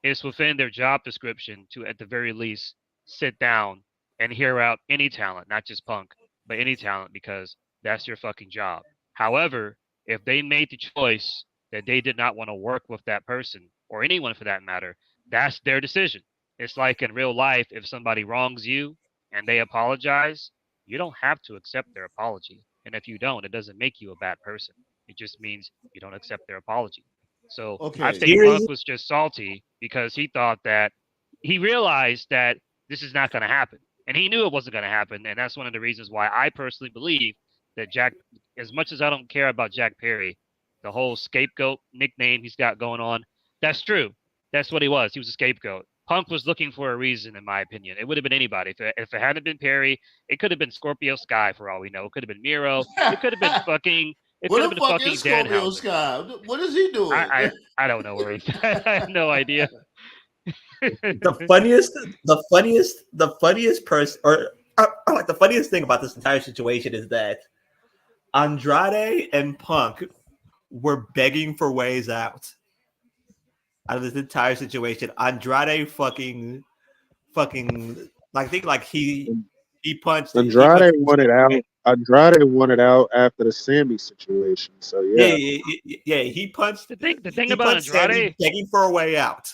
it's within their job description to, at the very least, sit down and hear out any talent, not just Punk, but any talent, because that's your fucking job. However, if they made the choice that they did not want to work with that person, or anyone for that matter, that's their decision. It's like in real life, if somebody wrongs you and they apologize, you don't have to accept their apology. And if you don't, it doesn't make you a bad person. It just means you don't accept their apology. So I Okay. think Punk was just salty because he thought that he realized that this is not going to happen. And he knew it wasn't going to happen. And that's one of the reasons why I personally believe that Jack, as much as I don't care about Jack Perry, the whole scapegoat nickname he's got going on, that's true. That's what he was. He was a scapegoat. Punk was looking for a reason, in my opinion. It would have been anybody. If it hadn't been Perry, it could have been Scorpio Sky for all we know. It could have been Miro. It could have been fucking. It could What have the been fuck fucking is Scorpio Danhausen. Sky? What is he doing? I don't know where he's at. I have no idea. The funniest person, or like the funniest thing about this entire situation is that Andrade and Punk were begging for ways out of this entire situation. Andrade fucking I think like he punched Andrade wanted out. Andrade wanted out after the Sammy situation. So yeah, he punched. The thing he about punched Sammy Andrade, begging for a way out.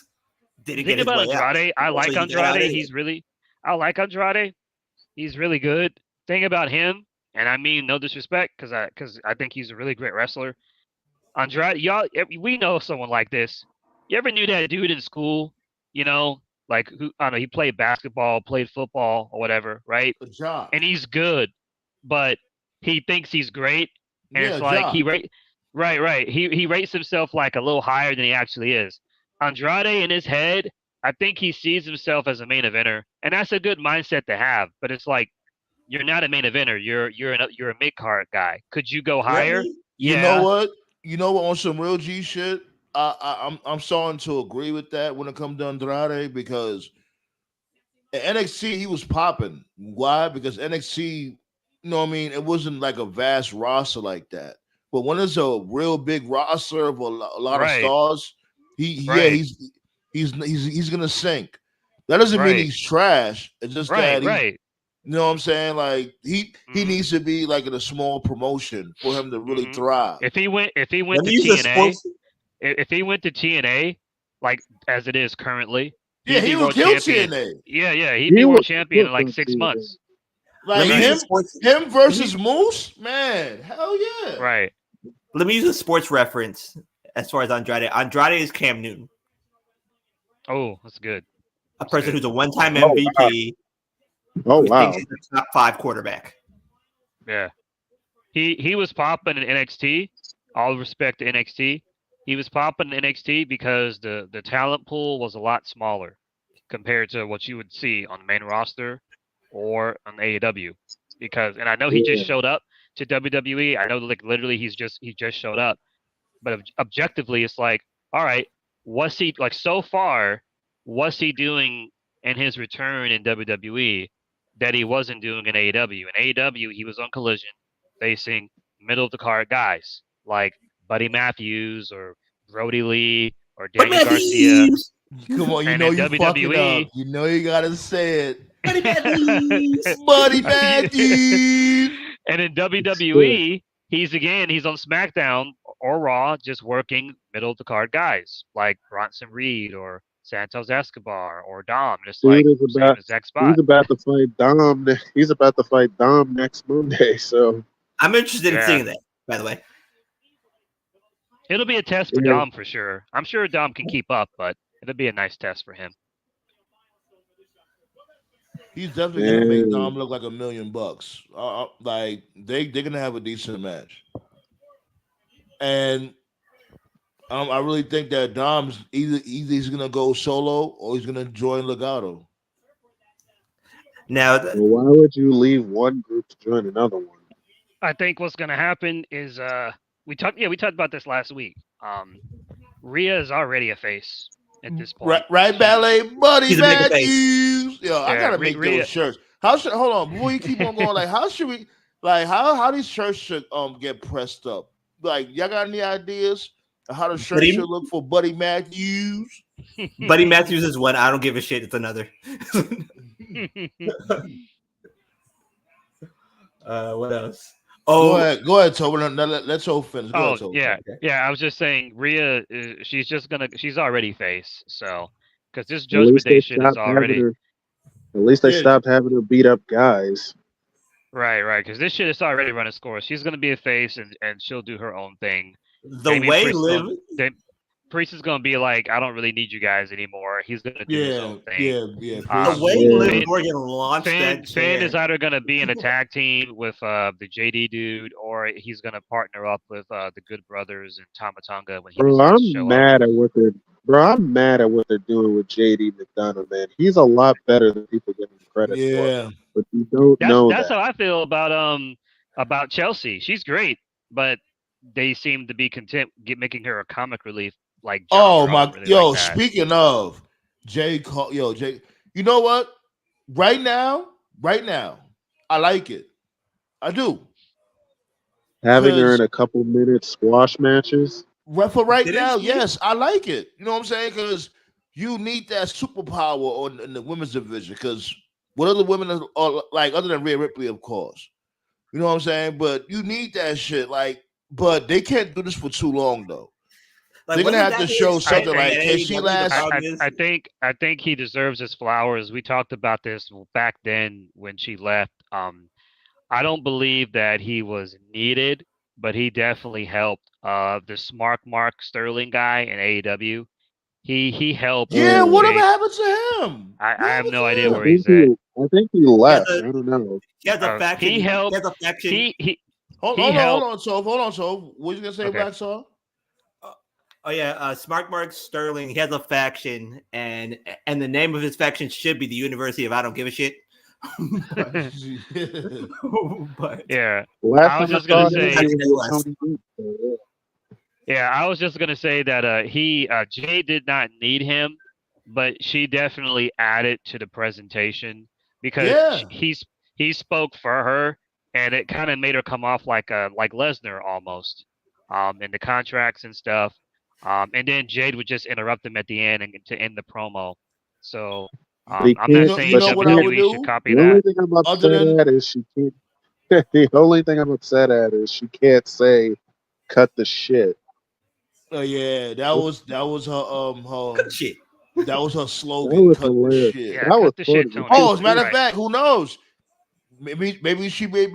the Didn't thing get his about way out. Andrade, I like So he got out Andrade. anyway. I like Andrade. He's really good. Thing about him, and I mean no disrespect, because I think he's a really great wrestler. Andrade, y'all, we know someone like this. You ever knew that dude in school? Like who? I don't know. He played basketball, played football, or whatever, right? A job. And he's good, but he thinks he's great, and Yeah, it's like job. right. He rates himself like a little higher than he actually is. Andrade in his head, I think he sees himself as a main eventer, and that's a good mindset to have. But it's like you're not a main eventer. You're a mid card guy. Could you go higher? You know what? You know what? On some real G shit, I'm starting to agree with that when it comes to Andrade, because at NXT he was popping. Why? Because NXT, you know what I mean, it wasn't like a vast roster like that. But when it's a real big roster of a lot of Right. stars, he's gonna sink. That doesn't mean Right. he's trash. It's just that he's, Right. you know what I'm saying? Like he needs to be like in a small promotion for him to really thrive. If he went to TNA, if he went to TNA, like as it is currently, Yeah, he'd be he world would kill champion. TNA. Yeah, he'd be world champion in like 6 months. Like him versus Moose, man, hell yeah. Right. Let me use a sports reference as far as Andrade. Andrade is Cam Newton. Oh, that's good. A person who's a one-time Oh, MVP. Oh who wow. thinks he's a top 5 quarterback. Yeah. He was popping in NXT. All respect to NXT. He was popping in NXT because the talent pool was a lot smaller compared to what you would see on the main roster or on AEW. And I know he just showed up to WWE. I know like literally he just showed up. But objectively it's like, all right, what's he like so far? What's he doing in his return in WWE that he wasn't doing in AEW? In AEW, he was on Collision facing middle of the card guys like Buddy Matthews or Brody Lee or Buddy Daniel Garcia. Matthews. Come on, you And know in you fucking WWE up. You know you gotta say it. Buddy Matthews. Buddy Matthews. And in WWE, he's on SmackDown or Raw, just working middle of the card guys like Bronson Reed or Santos Escobar or Dom, just like Dude is same about exact spot. he's about to fight Dom. He's about to fight Dom next Monday. So I'm interested in Yeah. seeing that. By the way, It'll be a test for Yeah. Dom for sure. I'm sure Dom can keep up, but it'll be a nice test for him. He's definitely gonna make Man. Dom look like $1 million. Like they're gonna have a decent match, and I really think that Dom's either he's gonna go solo or he's gonna join Legato. now well, why would you leave one group to join another one? I think what's going to happen is we talked about this last week. Rhea is already a face at this point. Right, ballet buddy He's a bigger face. Matthews. Yo, I Yeah, gotta make Rhea- those shirts. Hold on before you keep on going? Like, how should we? Like, how these shirts should get pressed up? Like, y'all got any ideas of how the shirt Buddy- should look for Buddy Matthews? Buddy Matthews is one. I don't give a shit. It's another. What else? Go ahead, Toby. Let's all finish. Go ahead, Toby. yeah. I was just saying, Rhea, she's already face. So, because this At Judgment least Day they shit is stopped already having her. At least they Yeah. stopped having her beat up guys. right. Because this shit is already running scores. She's gonna be a face, and she'll do her own thing. The Maybe way Priest is Liv, Priest is gonna be like, I don't really need you guys anymore. He's gonna do his Yeah, own thing. yeah. Um, the way Yeah. Liv Morgan launched that Finn chair. is either going to be in a tag team with the JD dude, or he's going to partner up with the Good Brothers and Tamatonga when he Bro, decides to show I'm up. mad at what they're. Bro, I'm mad at what they're doing with JD McDonough, man. He's a lot better than people give him credit Yeah. for. But you don't know That's that. how I feel about Chelsea. She's great, but they seem to be content making her a comic relief. Like John Oh Brown my, really yo! like that. Speaking of Jay, you know what? Right now, I like it. I do. Having her 'Cause- in a couple minute squash matches. For right Didn't now, she? yes, I like it. You know what I'm saying? Because you need that superpower in the women's division. Because what other women are like, other than Rhea Ripley, of course. You know what I'm saying? But you need that shit. Like, but they can't do this for too long, though. Like, They're gonna wasn't have to that show his- something I- like, I- can she I- last? I think he deserves his flowers. We talked about this back then when she left. I don't believe that he was needed, but he definitely helped. The Smart Mark Sterling guy in AEW, he helped. Yeah, whatever Jake. happened to him? I have no idea I where he's think at. I think he left. Yeah, I don't know. He has a faction. He helped. has a faction. Hold He on, helped- Hold on, Toph. What you gonna say, Okay. Black Saw? Oh yeah, Smart Mark Sterling. He has a faction, and the name of his faction should be the University of I don't give a shit. But Yeah, Last I was time just gonna saw him, say- he was with Tony Nese, so, yeah. yeah. I was just gonna say that Jay did not need him, but she definitely added to the presentation because Yeah. he spoke for her, and it kind of made her come off like Lesnar almost, in the contracts and stuff. And then Jade would just interrupt him at the end and to end the promo. So But he I'm not can't- saying you know what I would WWE do? should copy The only that. thing I'm Other upset than- at is she can't. The only thing I'm upset at is she can't say "cut the shit." Oh yeah, that was her good shit. that was her That slogan. was Cut the hilarious. shit. Yeah, That was cut the shit, funny. Tony. Oh, as a matter of Right. fact, who knows? Maybe she may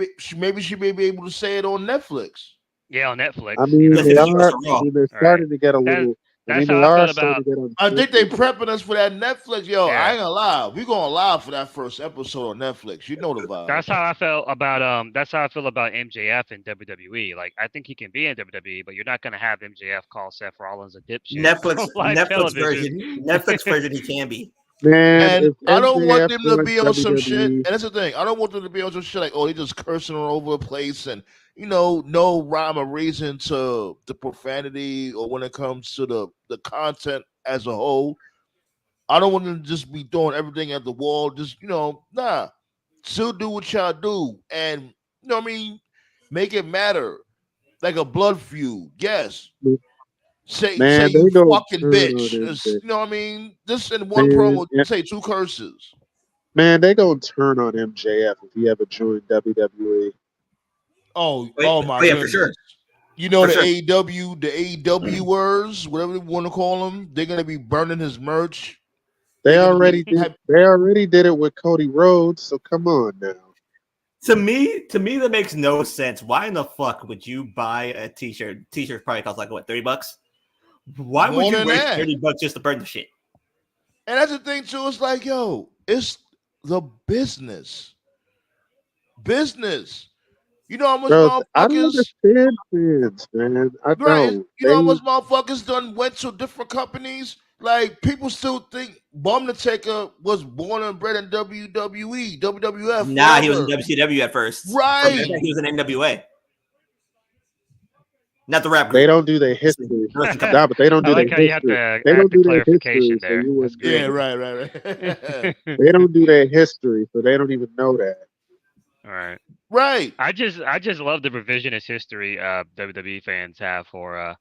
be able to say it on Netflix. Yeah, on Netflix. I mean, you know? they Listen, are. Raw. I mean, they're starting to get a little. That's they how I are felt starting about. to get on. I think they prepping us for that Netflix. Yo, Yeah. I ain't gonna lie. We going live for that first episode on Netflix. You know the vibe. That's how I felt about That's how I feel about MJF in WWE. Like I think he can be in WWE, but you're not gonna have MJF call Seth Rollins a dipshit. Netflix on live Netflix television. version. Netflix version. He can be. Man, And if I don't want them MJF to be joins on some shit. And WWE, that's the thing. I don't want them to be on some shit like, oh, they just cursing all over the place and no rhyme or reason to the profanity or when it comes to the content as a whole. I don't want them to just be throwing everything at the wall. Just, nah. Still do what y'all do. And, make it matter. Like a blood feud. Yes. Say Man, they you gonna fucking turn on bitch. MJF. You know what I mean? Just in one Man, promo, say 2 curses. man, they gonna turn on MJF if he ever joined WWE. Oh my yeah, goodness. for sure. You know For the sure. AEW, the AEWers, whatever you want to call them, they're gonna be burning his merch. They They're gonna already be did. They already did it with Cody Rhodes. So come on now. To me, that makes no sense. Why in the fuck would you buy a t-shirt? T-shirt probably costs like what, $30? Why would more you than waste that. $30 just to burn the shit? And that's the thing too. It's like, yo, it's the business. Business. You know how much Bro, I don't motherfuckers, understand fans, man. I right? don't. You know how much motherfuckers done went to different companies. Like people still think Bum the Taker was born and bred in WWE, WWF. Nah, he was in whatever. WCW at first. Right. He was in NWA. Not the rap group. They don't do their history. Nah, but they don't I do like their how you have history. to They add don't the do their history, clarification so there. you That's wouldn't. great. Yeah, right. They don't do their history, so they don't even know that. All right. Right. I just love the revisionist history WWE fans have for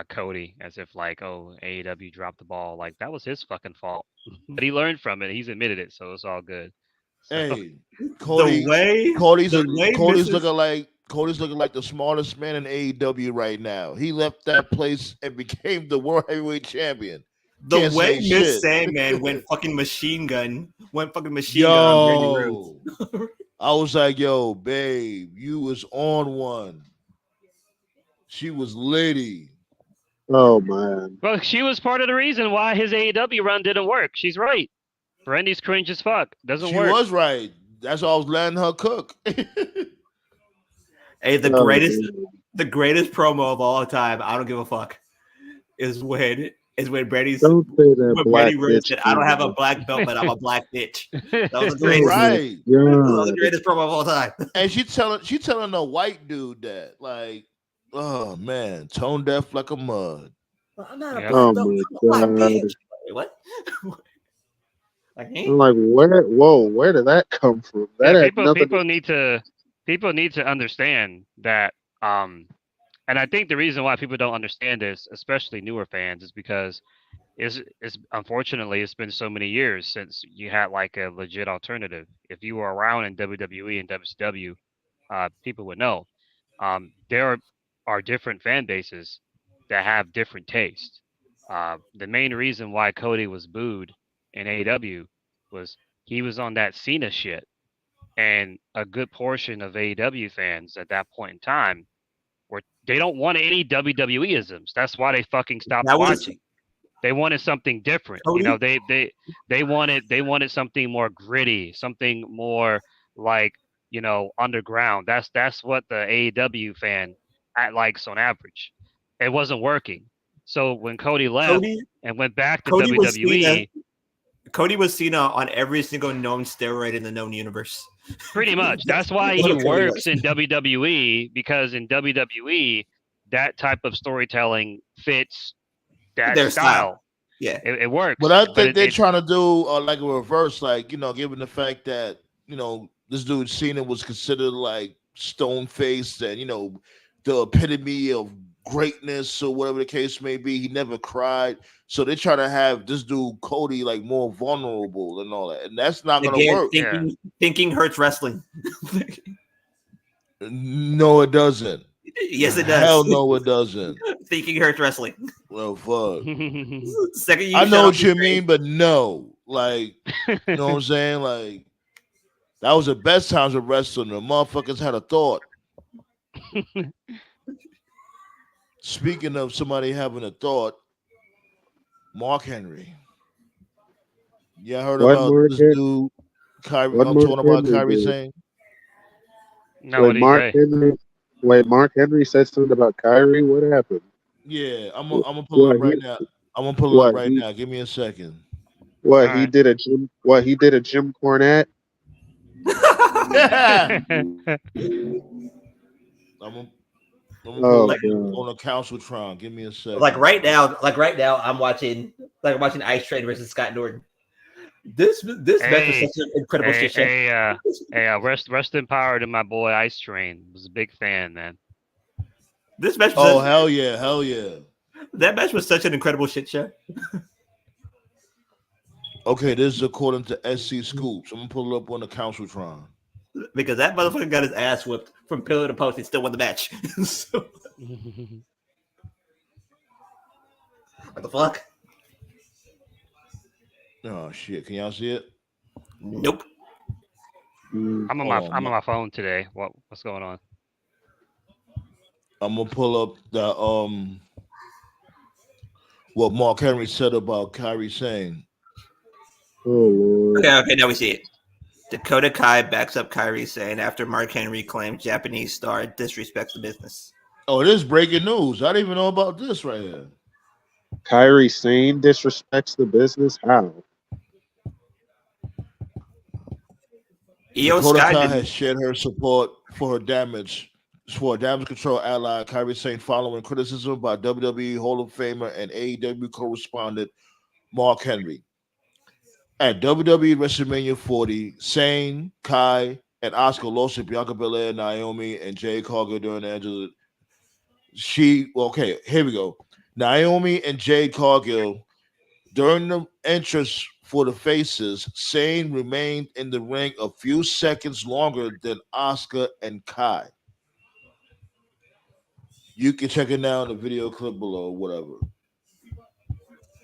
Cody, as if like, oh, AEW dropped the ball. Like that was his fucking fault. But he learned from it. He's admitted it, so it's all good. So, Hey, Cody. the way Cody's Mrs. looking like the smartest man in AEW right now. He left that place and became the world heavyweight champion. The Can't way say Miss shit. Sandman went fucking machine gun on Brandy Rhodes. Yo, I was like, yo, babe, you was on one. She was lady. Oh man. well, she was part of the reason why his AEW run didn't work. She's right. Brandy's cringe as fuck. Doesn't She work. was right. That's why I was letting her cook. Hey, the Oh, greatest man. promo of all time. I don't give a fuck. Is when Brandy's Don't say that when black Brandy Rhodes bitch. said, "I don't have a thing. black belt, but I'm a black bitch." That was the Oh, greatest. Right. That was God. the greatest promo of all time. And she telling a white dude that, like, oh man, tone deaf like a mud. I'm not a Yep. black Oh belt. my I'm a black God. bitch. Wait, what? Like, I'm like, where did that come from? That Yeah, had nothing people need to understand that and I think the reason why people don't understand this, especially newer fans, is because is unfortunately it's been so many years since you had like a legit alternative. If you were around in WWE and WCW, people would know. There are different fan bases that have different tastes. The main reason why Cody was booed in AEW was he was on that Cena shit, and a good portion of AEW fans at that point in time were they don't want any WWE isms. That's why they fucking stopped That was watching. They wanted something different. You Cody. know, they wanted something more gritty, something more like, you know, underground. That's what the AEW fan likes on average. It wasn't working. So when Cody left Cody and went back to Cody was WWE, Cody was Cena on every single known steroid in the known universe. pretty much. That's why he works in WWE, because in WWE that type of storytelling fits that Their style. style. Yeah. It works. But I think they're it, trying to do like a reverse, like, you know, given the fact that, you know, this dude Cena was considered like stone faced and, you know, the epitome of greatness or whatever the case may be. He never cried. So they try to have this dude Cody like more vulnerable and all that. And that's not gonna Again, work. thinking hurts wrestling. No, it doesn't. Yes, it does. Hell no, it doesn't. Thinking hurts wrestling. Well, fuck. Second, you I know shut what up you and mean, but no. Like, you know what I'm saying? Like, that was the best times of wrestling. The motherfuckers had a thought. Speaking of somebody having a thought, Mark Henry. Yeah, I heard What about Mark this Hen- dude. Kyrie, what I'm Mark talking about Henry Kyrie did? saying. no, what did he say? Mark Henry said something about Kyrie. What happened? Yeah, I'm gonna pull it up right now. I'm gonna pull it up right now. Give me a second. What All he right. did a Jim? What he did a Jim Cornette? I'm gonna Oh, pull it up God. on a couch with Tron. Give me a second. Like right now, I'm watching Ice Train versus Scott Norton. This match was such an incredible shit show. Rest in power to my boy Ice Train. Was a big fan, man. This match. Hell yeah! That match was such an incredible shit show. Okay, this is according to SC Scoops. I'm gonna pull it up on the Counciltron. Because that motherfucker got his ass whipped from pillar to post and still won the match. So, what the fuck? Oh shit! Can y'all see it? Nope. I'm on my phone today. What's going on? I'm gonna pull up the what Mark Henry said about Kyrie saying. Oh Lord. Okay, now we see it. Dakota Kai backs up Kyrie saying after Mark Henry claimed Japanese star disrespects the business. Oh, this is breaking news. I didn't even know about this right here. Kyrie Sane disrespects the business? How? Dakota Kai has shared her support for damage control ally Kyrie Sane following criticism by WWE Hall of Famer and AEW correspondent Mark Henry. At WWE WrestleMania 40, Sane, Kai, and Asuka lost to Bianca Belair, Naomi, and Jade Cargill during Angela. Here we go. Naomi and Jade Cargill during the entrance for the faces. Sane remained in the ring a few seconds longer than Asuka and Kai. You can check it now in the video clip below, whatever.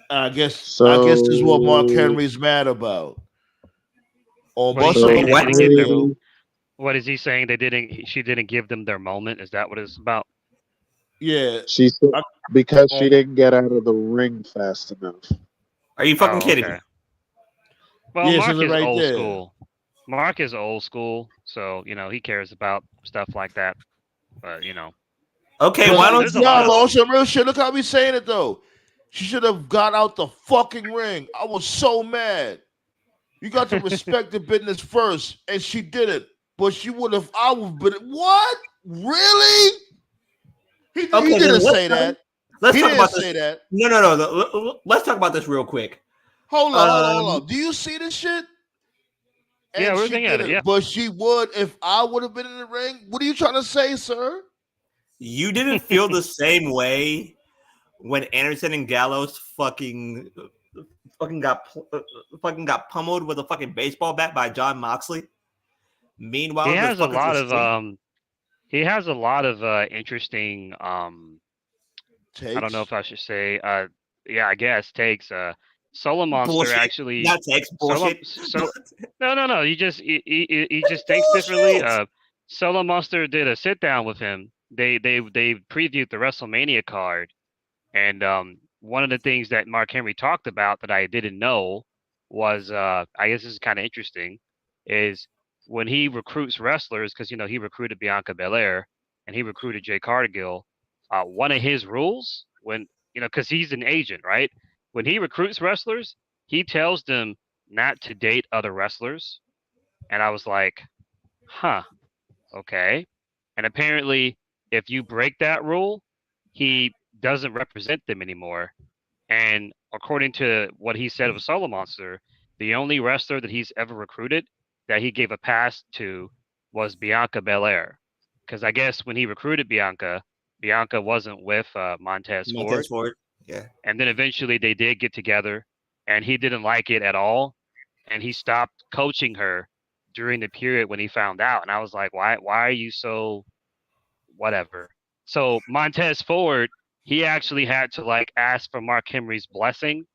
I guess this is what Mark Henry's mad about. What is he saying? She didn't give them their moment. Is that what it's about? Yeah, she said because she didn't get out of the ring fast enough. Are you fucking kidding me? Well, Mark is old school. Mark is old school, so he cares about stuff like that. But okay, why don't you? On some real shit. Look how we saying it though. She should have got out the fucking ring. I was so mad. You got to respect the business first, and she did it. But she would have. I would. But what? Really? He didn't say that. Let's talk about say that. No. Let's talk about this real quick. Hold on. Do you see this shit? And yeah, we're looking at it. Yeah, but she would if I would have been in the ring. What are you trying to say, sir? You didn't feel the same way when Anderson and Gallows fucking got pummeled with a fucking baseball bat by Jon Moxley. Meanwhile, he has a lot of interesting takes? I don't know if I should say I guess takes Solo Monster bullshit. Actually that takes bullshit. No. He just thinks differently. Solo Monster did a sit down with him. They previewed the WrestleMania card, and one of the things that Mark Henry talked about that I didn't know was I guess this is kind of interesting is when he recruits wrestlers, because he recruited Bianca Belair and he recruited Jay Cargill. One of his rules, when because he's an agent, right? When he recruits wrestlers, he tells them not to date other wrestlers. And I was like, huh, okay. And apparently, if you break that rule, he doesn't represent them anymore. And according to what he said of Solo Monster, the only wrestler that he's ever recruited that he gave a pass to was Bianca Belair. Because I guess when he recruited Bianca wasn't with Montez Ford. Yeah. And then eventually they did get together, and he didn't like it at all. And he stopped coaching her during the period when he found out. And I was like, why are you so whatever? So Montez Ford, he actually had to ask for Mark Henry's blessing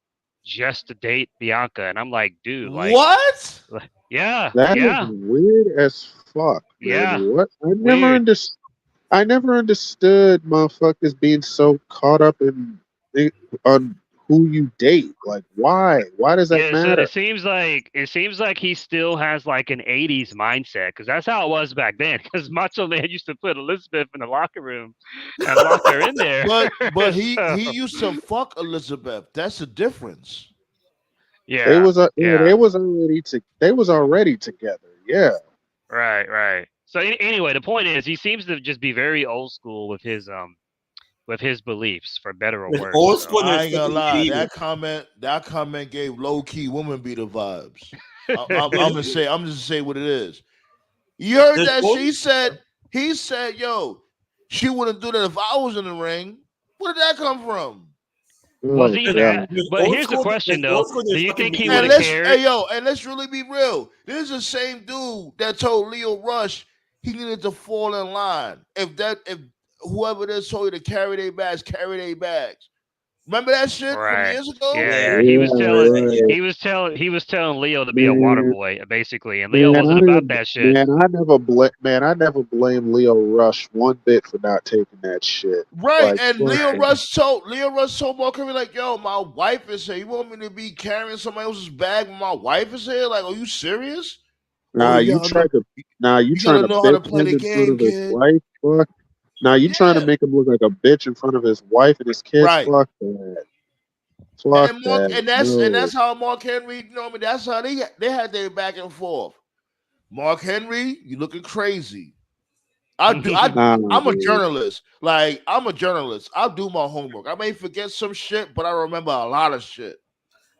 just to date Bianca. And I'm like, dude, what? Yeah. That is weird as fuck. Man. Yeah. What? I never understood motherfuckers being so caught up on who you date. Like, why? Why does that matter? So it seems like he still has an 80s mindset, because that's how it was back then. Because Macho Man used to put Elizabeth in the locker room and lock her in there. But he used to fuck Elizabeth. That's the difference. Yeah, they was already together. Yeah. Right. So anyway, the point is, he seems to just be very old school with his beliefs, for better or worse. Old school. I ain't gonna lie. That comment gave low key woman beater vibes. I'm just say what it is. You heard that? He said, yo, She wouldn't do that if I was in the ring. Where did that come from? Was Oh, he God. mad? But here's the question, though. Do you think he would And have cared? let's really be real. This is the same dude that told Leo Rush he needed to fall in line. If whoever this told you to carry their bags, carry their bags. Remember that shit from Right. years ago? Yeah. Yeah, right. He was telling Leo to be a water Man, boy, basically, and Leo wasn't about that shit. I never blame Leo Rush one bit for not taking that shit. Right, Like, and fuck Leo Rush told Mark Henry, like, yo, my wife is here. You want me to be carrying somebody else's bag when my wife is here? Like, are you serious? Nah, Oh, you trying to know how to bitch play him the in front game, of his kid. wife? Fuck. Now you trying to Yeah. make him look like a bitch in front of his wife and his kids? Right. Fuck that. Fuck And that. No. that's how Mark Henry, you know what I mean? That's how they had their back and forth. Mark Henry, you looking crazy. I'm a dude. journalist. Like, I'm a journalist. I'll do my homework. I may forget some shit, but I remember a lot of shit.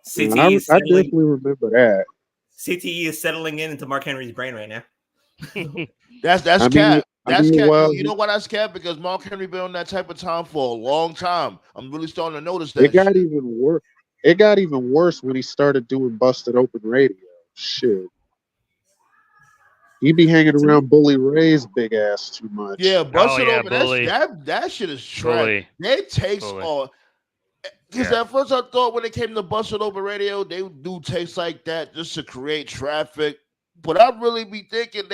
CTE is I settling. definitely remember that. CTE is settling into Mark Henry's brain right now. That's I cap. mean, That's cap. well, You know why that's cap? Because Mark Henry been on that type of time for a long time. I'm really starting to notice that it got shit. even worse. It got even worse when he started doing Busted Open Radio. Shit. He be hanging around Bully Ray's big ass too much. Yeah, busted yeah, open. Bully. That shit is trash. Bully. They takes Bully. all. Because at first I thought when it came to Busted Open Radio, they would do takes like that just to create traffic. But I really be thinking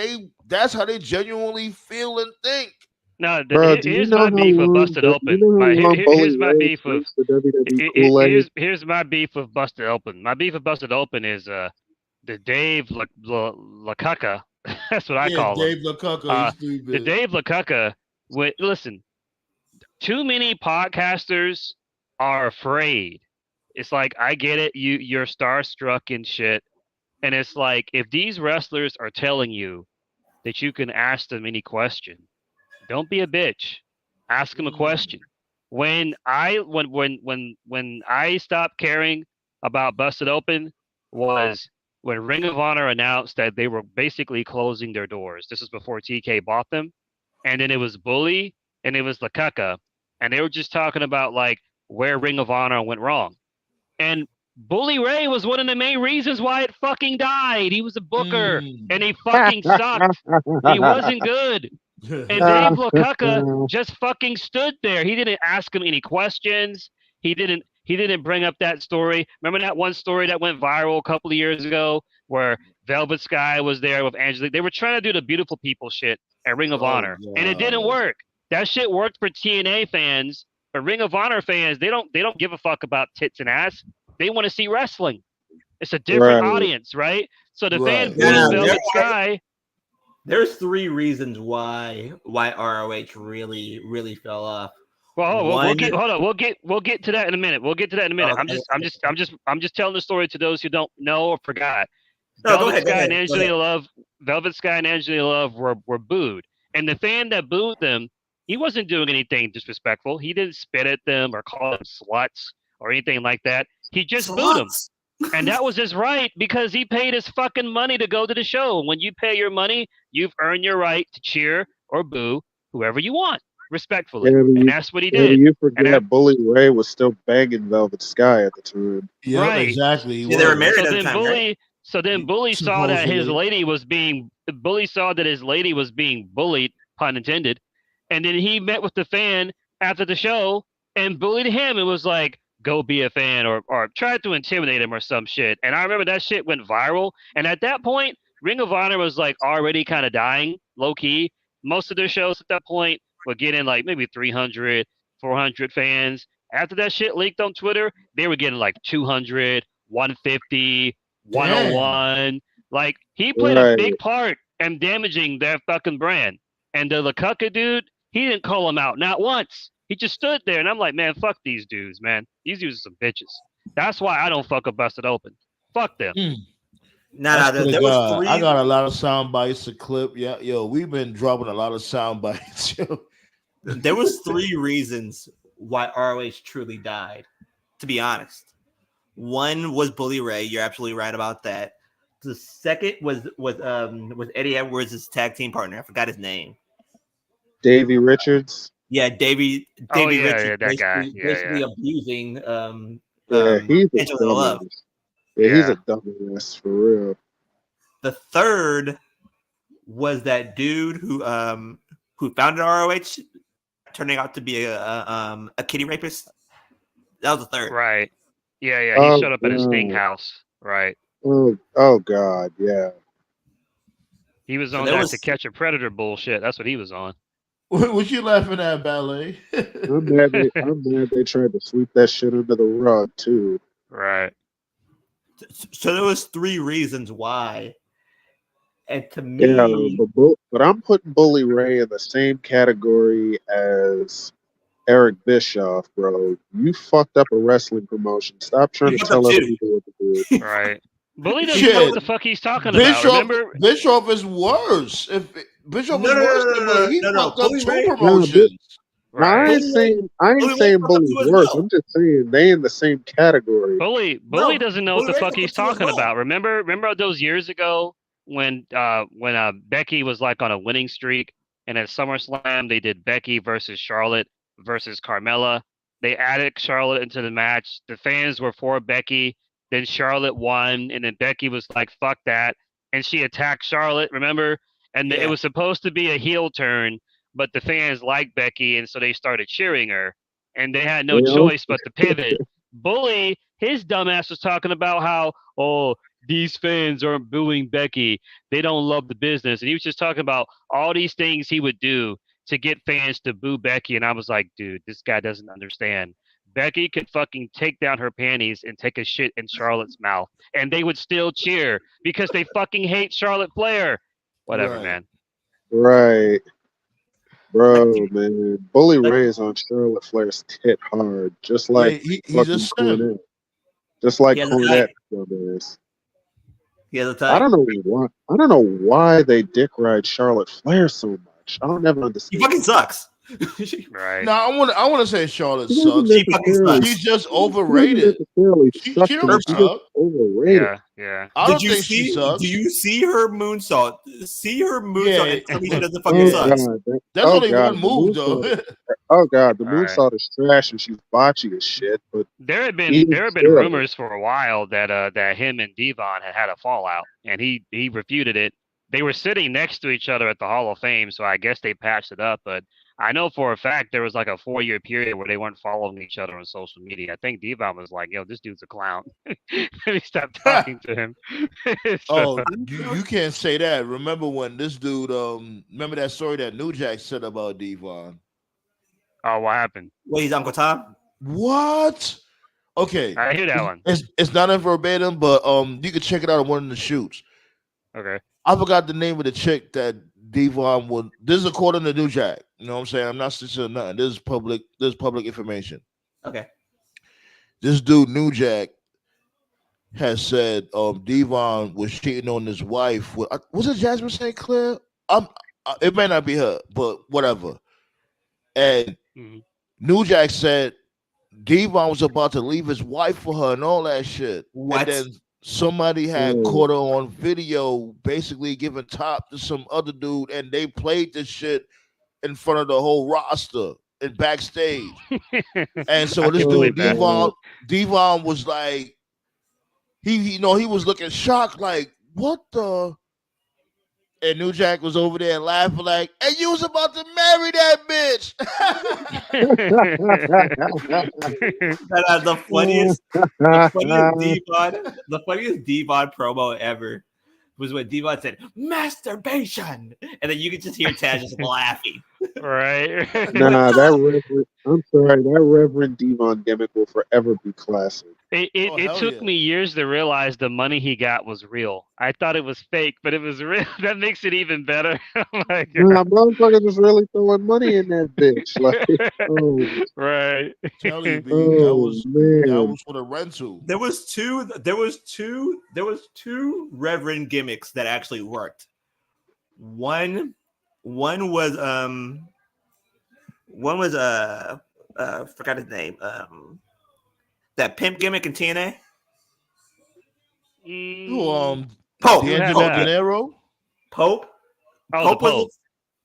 that's how they genuinely feel and think. No, Bro, do you here's know my how beef with long? Busted Do Open. you know how long Bully Here's my Ray beef with brings the WWE Kool-Aid? here's my beef with Busted Open. My beef with Busted Open is the Dave LaCucca. That's what I call Dave him. LaCucca. The Dave LaCucca. Listen, too many podcasters are afraid. It's like, I get it. You're starstruck and shit. And it's like, if these wrestlers are telling you that you can ask them any question, don't be a bitch. Ask them a question. When I stopped caring about Busted Open was when Ring of Honor announced that they were basically closing their doors. This was before TK bought them. And then it was Bully and it was Lakaka. And they were just talking about like where Ring of Honor went wrong. And Bully Ray was one of the main reasons why it fucking died. He was a booker and he fucking sucked. He wasn't good. And Dave LaCucca just fucking stood there. He didn't ask him any questions. He didn't bring up that story. Remember that one story that went viral a couple of years ago where Velvet Sky was there with Angelique? They were trying to do the beautiful people shit at Ring of Honor. And it didn't work. That shit worked for TNA fans, but Ring of Honor fans, they don't give a fuck about tits and ass. They want to see wrestling. It's a different audience, right? So the fans booed Velvet Sky. There's three reasons why ROH really fell off. Well, we'll get to that in a minute. We'll get to that in a minute. Okay. I'm just telling the story to those who don't know or forgot. No, Velvet Sky and Angelina Love were booed, and the fan that booed them, he wasn't doing anything disrespectful. He didn't spit at them or call them sluts or anything like that. He just booed them. And that was his right because he paid his fucking money to go to the show. When you pay your money, you've earned your right to cheer or boo whoever you want, respectfully. And that's what he did. You forget Bully Ray was still banging Velvet Sky at the time. Yeah, right. Exactly. Yeah, they were married at the time, right? So then Bully saw that his lady was being bullied, pun intended. And then he met with the fan after the show and bullied him and was like, go be a fan or tried to intimidate him or some shit. And I remember that shit went viral. And at that point, Ring of Honor was like already kind of dying, low key. Most of their shows at that point were getting like maybe 300, 400 fans. After that shit leaked on Twitter, they were getting like 200, 150, 101. Like, he played a big part in damaging their fucking brand. And the LaCucca dude, he didn't call him out, not once. He just stood there, and I'm like, man, fuck these dudes, man. These dudes are some bitches. That's why I don't fuck a Busted Open. Fuck them. There was three. I got a lot of sound bites to clip. Yeah, yo, we've been dropping a lot of sound bites. There was three reasons why ROH truly died, to be honest. One was Bully Ray. You're absolutely right about that. The second was Eddie Edwards' tag team partner. I forgot his name. Davey Richards. Yeah, Davey Oh yeah, Richards yeah, that guy. basically Yeah. abusing Yeah, he's a Angela Love. dumbass. Yeah, he's a dumbass for real. The third was that dude who founded ROH, turning out to be a kitty rapist. That was the third. Right. Yeah. He Oh, showed up at a Sting God. house. Right. Oh God, yeah. He was So on there that was- To Catch a Predator bullshit. That's what he was on. What you laughing at, Ballet? I'm mad they tried to sweep that shit under the rug too. Right. So there was 3 reasons why. And to me, Yeah, but I'm putting Bully Ray in the same category as Eric Bischoff, bro. You fucked up a wrestling promotion. Stop trying to tell other people what to do. Right. Bully doesn't know what the fuck he's talking about. Remember? Bischoff is worse. If Bischoff is worse than Bully, he fucked up Bully 2 Ray- promotions. No, I ain't saying Bully's worse. I'm just saying they in the same category. Bully doesn't know what the fuck he's talking about. Remember those years ago when Becky was like on a winning streak, and at SummerSlam they did Becky versus Charlotte versus Carmella. They added Charlotte into the match. The fans were for Becky. Then Charlotte won, and then Becky was like, "Fuck that," and she attacked Charlotte. Remember? And it was supposed to be a heel turn, but the fans liked Becky, and so they started cheering her, and they had no choice but to pivot. Bully, his dumbass was talking about how, these fans aren't booing Becky. They don't love the business. And he was just talking about all these things he would do to get fans to boo Becky. And I was like, dude, this guy doesn't understand. Becky could fucking take down her panties and take a shit in Charlotte's mouth, and they would still cheer because they fucking hate Charlotte Flair. Whatever, man. Right. Bro, man. Bully Ray is on Charlotte Flair's tit hard. Just like he's a simp. Cornette. Just like Yeah, Cornette is. Yeah, I don't know why they dick ride Charlotte Flair so much. I don't ever understand. He fucking sucks. Right. No, I want to say Charlotte She sucks. doesn't necessarily- She's just she overrated. doesn't necessarily suck, She but don't she's suck. overrated. Yeah. I don't think she sucks. Do you see her moonsault? See her moonsault Yeah. and tell me she doesn't fucking suck. God, That's only one move, the though. moonsault- Oh God, the All right. moonsault is trash and she's botchy as shit. But There have been Even still. rumors for a while that him and Devon had a fallout, and he refuted it. They were sitting next to each other at the Hall of Fame, so I guess they patched it up. But I know for a fact there was like a 4-year period where they weren't following each other on social media. I think Devon was like, "Yo, this dude's a clown." And he stopped talking to him. Oh, you can't say that. Remember when this dude? Remember that story that New Jack said about Devon? Oh, what happened? Wait, he's Uncle Tom? What? Okay, I hear that one. It's not in verbatim, but you can check it out on one of the shoots. Okay. I forgot the name of the chick that Devon would. This is according to New Jack. You know what I'm saying? I'm not saying nothing. This is public. This is public information. Okay. This dude New Jack has said Devon was cheating on his wife. Was it Jasmine St. Clair? It may not be her, but whatever. And New Jack said Devon was about to leave his wife for her and all that shit. What? And then somebody had caught her on video basically giving top to some other dude, and they played this shit in front of the whole roster and backstage. And so this dude Devon was like, he was looking shocked, like, what the? And New Jack was over there laughing like, and you was about to marry that bitch. The funniest Devon promo ever was when Devon said masturbation, and then you could just hear Taz just laughing. Right. Nah, that Reverend Devon gimmick will forever be classic. It took me years to realize the money he got was real. I thought it was fake, but it was real. That makes it even better. Oh my God. Nah, motherfucker just really throwing money in that bitch. Like, right. Tell you, B, that was for the rental. There was two Reverend gimmicks that actually worked. One was forgot his name. That pimp gimmick in TNA. Who, Pope. D'Angelo Dinero? Pope. Oh,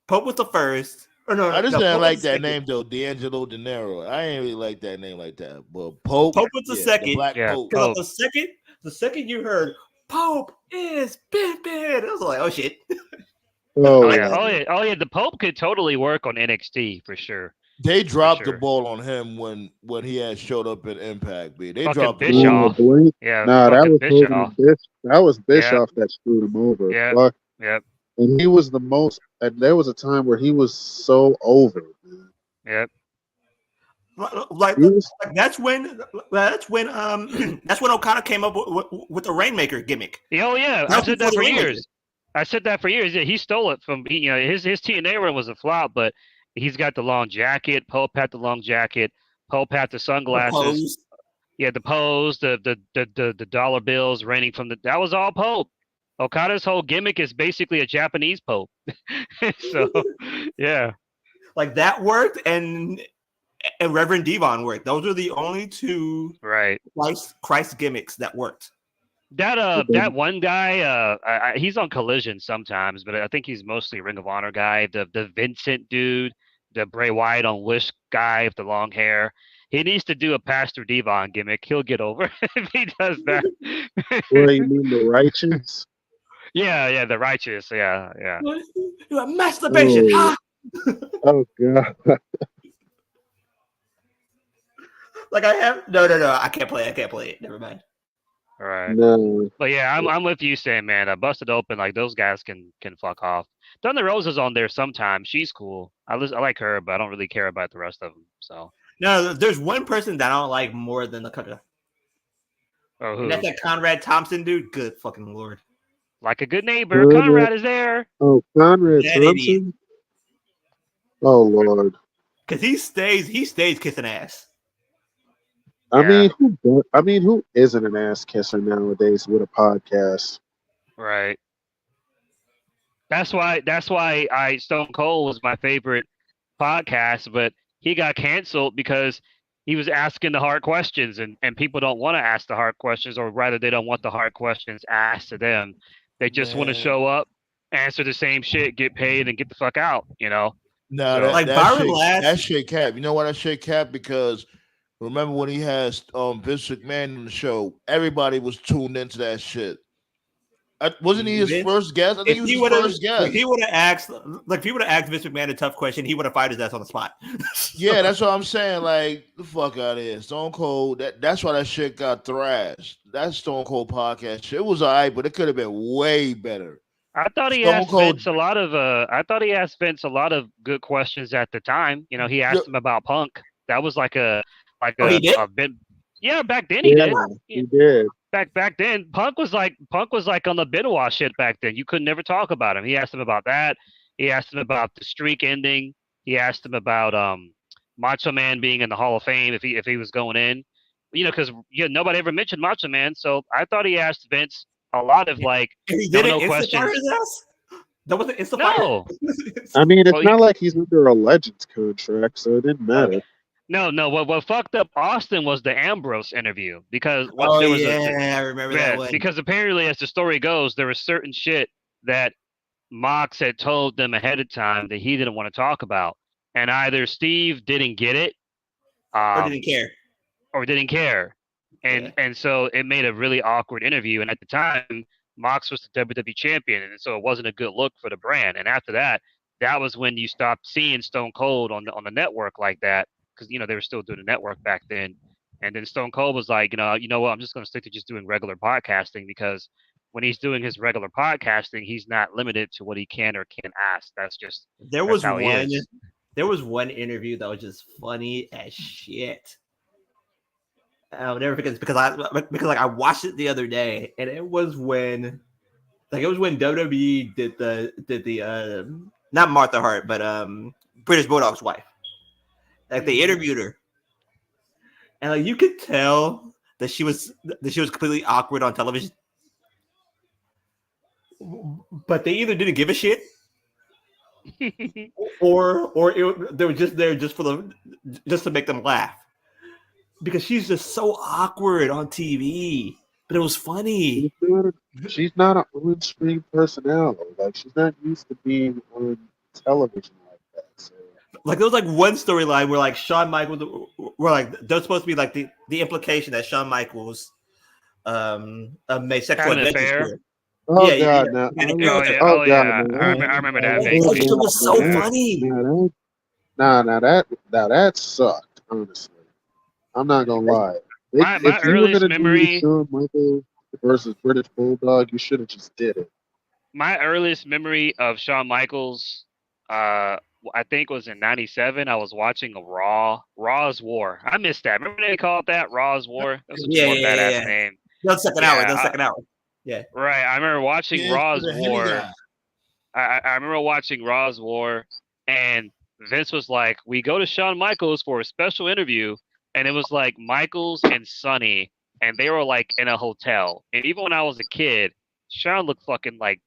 Pope was the first. Or no, I just no, didn't Pope like was the that second. name though, D'Angelo De Niro. I ain't really like that name like that. But Pope, Pope was the the second. Black Yeah, Pope. Pope. The second you heard Pope is pimpin', I was like, oh shit. Oh Oh, yeah, oh yeah, oh yeah. The Pope could totally work on NXT for sure. They dropped the sure. ball on him when he had showed up in Impact. B. They Fucking dropped the Bischoff. ball. Blink. Yeah, Nah, that fucking was Bischoff. That was Yep, Bischoff that screwed him over. yep, Fuck. yep, And he was the most. And there was a time where he was so over. Man. yep. Like, He was. like that's when that's when Okada came up with the Rainmaker gimmick. Oh yeah, That I was said before that the for Rainmaker. years. I said that for years. Yeah, he stole it from his TNA run was a flop, but he's got the long jacket. Pope had the long jacket. Pope had the The sunglasses. pose. Yeah, the pose, the dollar bills raining from that was all Pope. Okada's whole gimmick is basically a Japanese Pope. So yeah, Like that worked, and Reverend Devon worked. Those are the only two right. Christ gimmicks that worked. That one guy, he's on Collision sometimes, but I think he's mostly Ring of Honor guy. The Vincent dude, the Bray Wyatt on Wish guy with the long hair. He needs to do a Pastor Devon gimmick. He'll get over if he does that. Where you mean the righteous? Yeah, the righteous. Yeah. Masturbation. Oh, oh God. Like I have no. I can't play it. Never mind. All right. No. But yeah, I'm with you, Sam, man. Busted Open, like those guys can fuck off. Thunder Rosa's on there sometimes. She's cool. I like her, but I don't really care about the rest of them. So. No, there's one person that I don't like more than the country. Oh, who? And that's that Conrad Thompson dude. Good fucking lord. Like a good neighbor, Conrad is there. Oh, Conrad That Thompson. Oh Lord. Because he stays kissing ass. I mean, who isn't an ass kisser nowadays with a podcast? Right. That's why Stone Cold was my favorite podcast, but he got canceled because he was asking the hard questions, and people don't want to ask the hard questions, or rather they don't want the hard questions asked to them. They just want to show up, answer the same shit, get paid, and get the fuck out, No, So- Like that Byron shit, Lass- that shit cap. You know why that shit cap? Because remember when he has Vince McMahon on the show, everybody was tuned into that shit. Wasn't he his Vince- first guest? I think he was his first guest. If he would have asked Vince McMahon a tough question, he would have fired his ass on the spot. Yeah, that's what I'm saying. Like, the fuck out of here. Stone Cold, that's why that shit got thrashed. That Stone Cold podcast shit, it was all right, but it could have been way better. I thought he Stone asked Cold- Vince a lot of good questions at the time. He asked him about Punk. That was like a he did? a bit. Yeah, back then he did. He did. Back then, Punk was like on the Benoit shit back then. You could never talk about him. He asked him about that. He asked him about the streak ending. He asked him about Macho Man being in the Hall of Fame if he was going in. Because nobody ever mentioned Macho Man, so I thought he asked Vince a lot of like He no didn't questions. fire his ass. That wasn't instant No, I mean, it's Well, not like he's under a Legends contract, so it didn't matter. no. What fucked up Austin was the Ambrose interview because Oh there was yeah, I remember that one. because apparently, as the story goes, there was certain shit that Mox had told them ahead of time that he didn't want to talk about, and either Steve didn't get it, Or didn't care. And so it made a really awkward interview. And at the time, Mox was the WWE champion, and so it wasn't a good look for the brand. And after that, that was when you stopped seeing Stone Cold on the network like that, because they were still doing the network back then. And then Stone Cold was like, you know what, I'm just going to stick to just doing regular podcasting, because when he's doing his regular podcasting, he's not limited to what he can or can't ask. That's just There was how he one. is. There was one interview that was just funny as shit. I'll never forget this because I watched it the other day, and it was when WWE did the not Martha Hart, but British Bulldog's wife. Like they interviewed her, and like you could tell that she was completely awkward on television. But they either didn't give a shit, or they were just there just to make them laugh, because she's just so awkward on TV. But it was funny. She's not an on-screen personality. Like, she's not used to being on television like that. So like there was like one storyline where like Shawn Michaels were like there's supposed to be like the implication that Shawn Michaels made sexual Had an advances affair? to her. Oh Yeah, God, yeah. now, Oh God, yeah. man. I remember that That vaguely. shit was so funny. Now that sucked. Honestly, I'm not gonna lie. My If you were earliest gonna do memory Shawn Michaels versus British Bulldog, you should have just did it. my earliest memory of Shawn Michaels, I think was in '97. I was watching a Raw's War. I missed that. Remember they called that Raw's War? That's such a more badass name. No second hour. No second hour. Yeah. Right. I remember watching Yeah, Raw's the heavy War. guy. I remember watching Raw's War, and Vince was like, "We go to Shawn Michaels for a special interview," and it was like Michaels and Sonny, and they were like in a hotel. And even when I was a kid, Shawn looked fucking like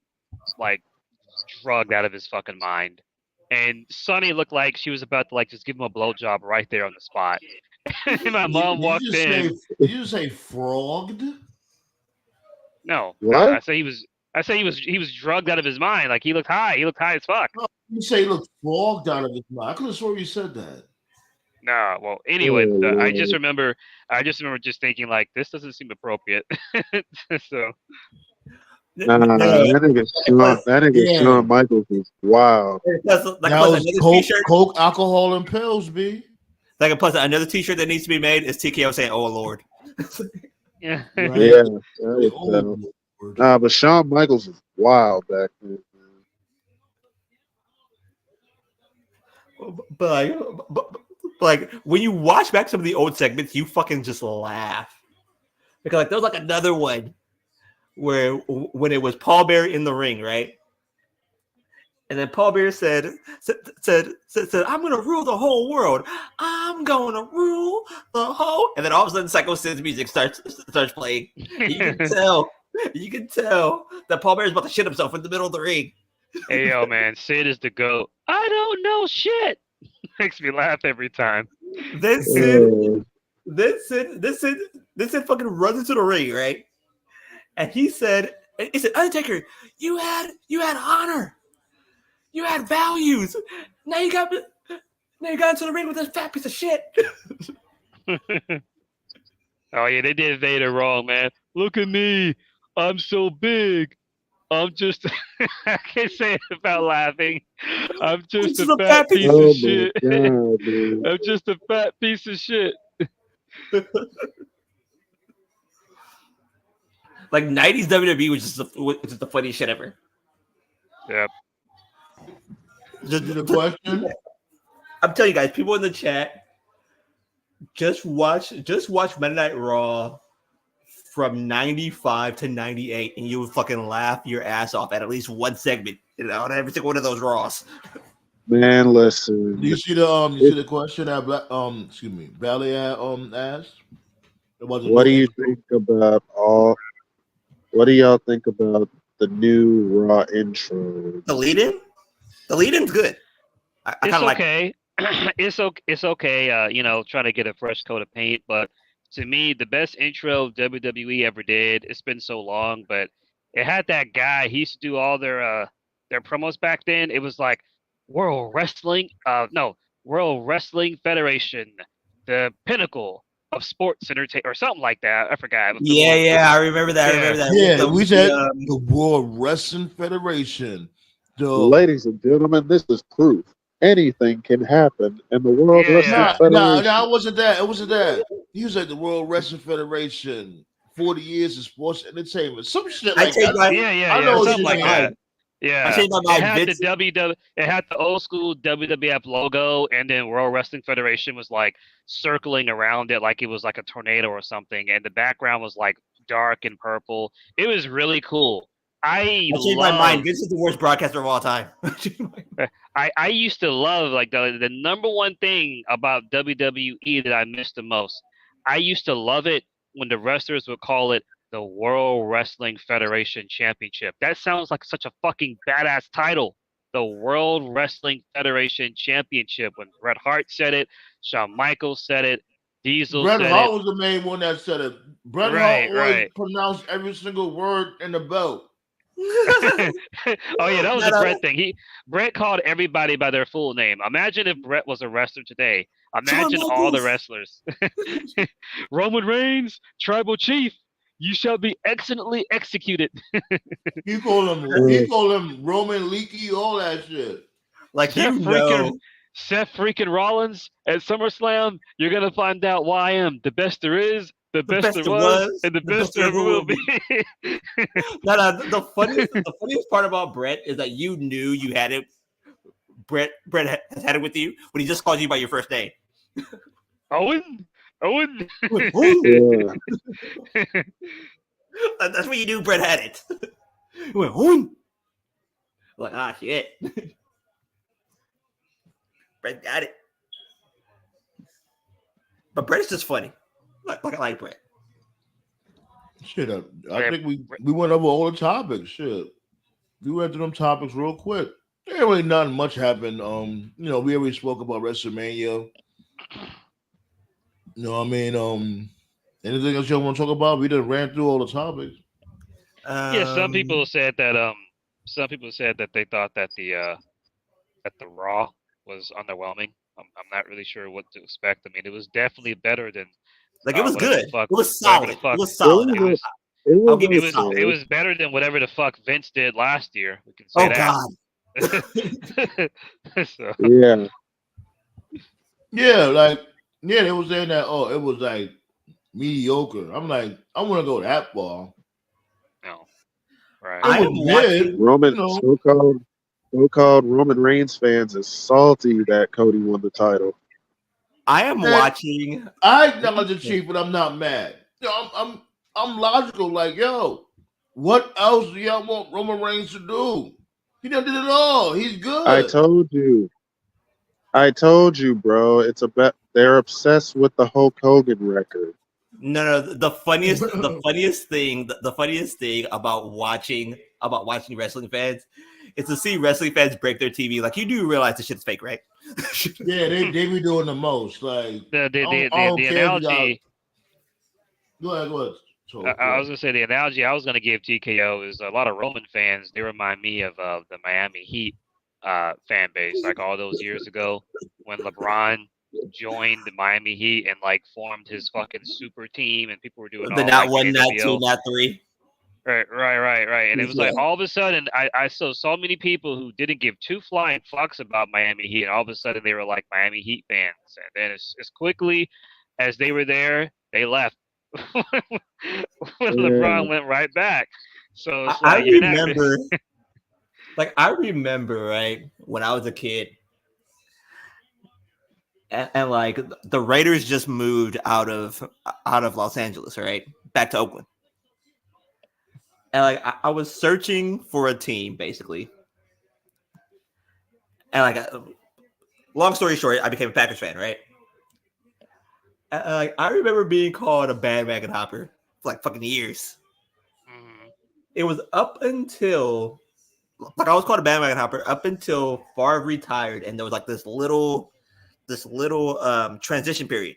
drugged out of his fucking mind, and Sonny looked like she was about to like just give him a blowjob right there on the spot. And my mom walked in. Did you say frogged? No, What? I say he was drugged out of his mind. Like he looked high. He looked high as fuck. No, you say he looked frogged out of his mind. I could have sworn you said that. No, well, anyway, Oh, I just remember just thinking like this doesn't seem appropriate. So Nah, that nigga Shawn Michaels is wild. Plus, like, That plus was another Coke, t-shirt. Coke, alcohol, and pills, B. Like, plus another t-shirt that needs to be made is TKO saying, "Oh Lord." yeah, Right? Yeah. Oh, Lord. Nah, but Shawn Michaels was wild back then. But like when you watch back some of the old segments, you fucking just laugh because like there was like another one where when it was Paul Bearer in the ring, right? And then Paul Bearer said, "I'm gonna rule the whole world. I'm gonna rule the whole." And then all of a sudden, Psycho Sid's music starts playing. You can tell that Paul Bearer's about to shit himself in the middle of the ring. Hey yo, man, Sid is the GOAT. I don't know shit. Makes me laugh every time. Then Sid fucking runs into the ring, right? And he said, "Undertaker, you had honor, you had values. Now you got into the ring with this fat piece of shit." Oh yeah, they did Vader wrong, man. Look at me, I'm so big. I'm just I can't say it without laughing. I'm just a fat piece of shit. God, I'm just a fat piece of shit. Like 90s WWE was just the funniest shit ever. Yep. Just the question. I'm telling you guys, people in the chat, just watch Monday Night Raw from 95 to 98, and you would fucking laugh your ass off at least one segment, on every single one of those Raws. Man, listen. Do you see the question that Valley asked? What do you think about what do y'all think about the new Raw intro? The lead-in? The lead-in's good. I It's kind of like okay. It's okay. Trying to get a fresh coat of paint, but to me, the best intro WWE ever did. It's been so long, but it had that guy. He used to do all their promos back then. It was like World Wrestling Federation, the pinnacle of sports entertainment, or something like that. I forgot. Yeah, I remember that. Yeah, we said the World Wrestling Federation. Ladies and gentlemen, this is proof. Anything can happen in the World Wrestling Federation. No, it wasn't that. It wasn't that. He was at the World Wrestling Federation. 40 years of sports entertainment. Some shit like that. I know something like that. Yeah, it had the old school WWF logo, and then World Wrestling Federation was like circling around it like it was like a tornado or something, and the background was like dark and purple. It was really cool. I changed my mind. This is the worst broadcaster of all time. I used to love like the number one thing about WWE that I missed the most. I used to love it when the wrestlers would call it the World Wrestling Federation Championship. That sounds like such a fucking badass title. The World Wrestling Federation Championship. When Bret Hart said it, Shawn Michaels said it, Diesel Bret said Hart it. was the main one that said it. Bret Hart always pronounced every single word in the belt. Oh yeah, that was No, a no. Brett thing. Brett called everybody by their full name. Imagine if Brett was a wrestler today. Imagine all the wrestlers. Roman Reigns, Tribal Chief, you shall be excellently executed. He called him Roman Leaky, all that shit. Like Seth freaking Rollins at SummerSlam. You're gonna find out why I am the best there is, the best there was, and the best there ever will be. No. The funniest part about Brett is that you knew you had it. Brett has had it with you when he just called you by your first name. Owen. Yeah. That's when you knew Brett had it. He went, Owen. Like, shit. Brett got it. But Brett's just funny. I like Brett. Shit, I think we went over all the topics. Shit, we went through them topics real quick. There ain't really not much happened. We already spoke about WrestleMania. You know what I mean? Anything else you want to talk about? We just ran through all the topics. Yeah, some people said that they thought that the Raw was underwhelming. I'm not really sure what to expect. I mean, it was definitely better than it was good. It was solid. It was solid. It was better than whatever the fuck Vince did last year. We can say that. God. So. Yeah, they were saying that. Oh, it was like mediocre. I'm like, I want to go that far. No, right? I'm watching So-called Roman Reigns fans is salty that Cody won the title. I am watching. I acknowledge the Chief, but I'm not mad. I'm logical. Like, yo, what else do y'all want Roman Reigns to do? He done did it all. He's good. I told you, bro. It's they're obsessed with the Hulk Hogan record. No. The funniest thing about watching wrestling fans is to see wrestling fans break their TV. Like, you do realize this shit's fake, right? Yeah, they be doing the most. Like the analogy. Go ahead. I was gonna say the analogy I was gonna give TKO is a lot of Roman fans. They remind me of the Miami Heat fan base, like all those years ago when LeBron joined the Miami Heat and like formed his fucking super team, and people were doing all not like, one, not two, not three. Right. And it was like all of a sudden I saw so many people who didn't give two flying fucks about Miami Heat, and all of a sudden they were like Miami Heat fans. And then as quickly as they were there, they left. When LeBron went right back. So it's like, I remember right when I was a kid, and like the Raiders just moved out of Los Angeles, right, back to Oakland. And like I was searching for a team, basically. And like, long story short, I became a Packers fan, right? And, I remember being called a bandwagon hopper for like fucking years. Mm-hmm. It was up until I was called a bandwagon hopper up until Favre retired, and there was like this little transition period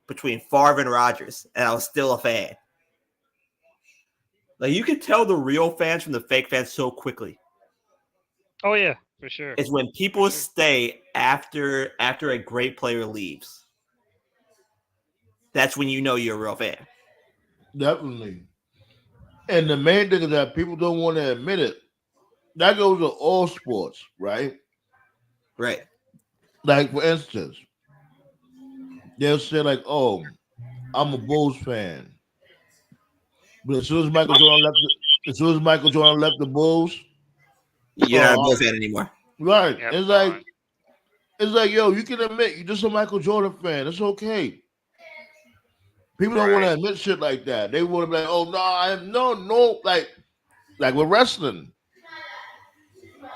between Favre and Rodgers, and I was still a fan. Like, you can tell the real fans from the fake fans so quickly. Oh yeah, for sure. It's when people stay after a great player leaves. That's when you know you're a real fan. Definitely. And the main thing is that people don't want to admit it. That goes to all sports, right? Right. Like, for instance, they'll say like, "Oh, I'm a Bulls fan," but as soon as Michael Jordan left the Bulls, you're not a Bulls fan anymore. Right? Yep. It's like, yo, you can admit you're just a Michael Jordan fan. It's okay. People don't want to admit shit like that. They want to be like, "Oh no, I am no." Like with wrestling,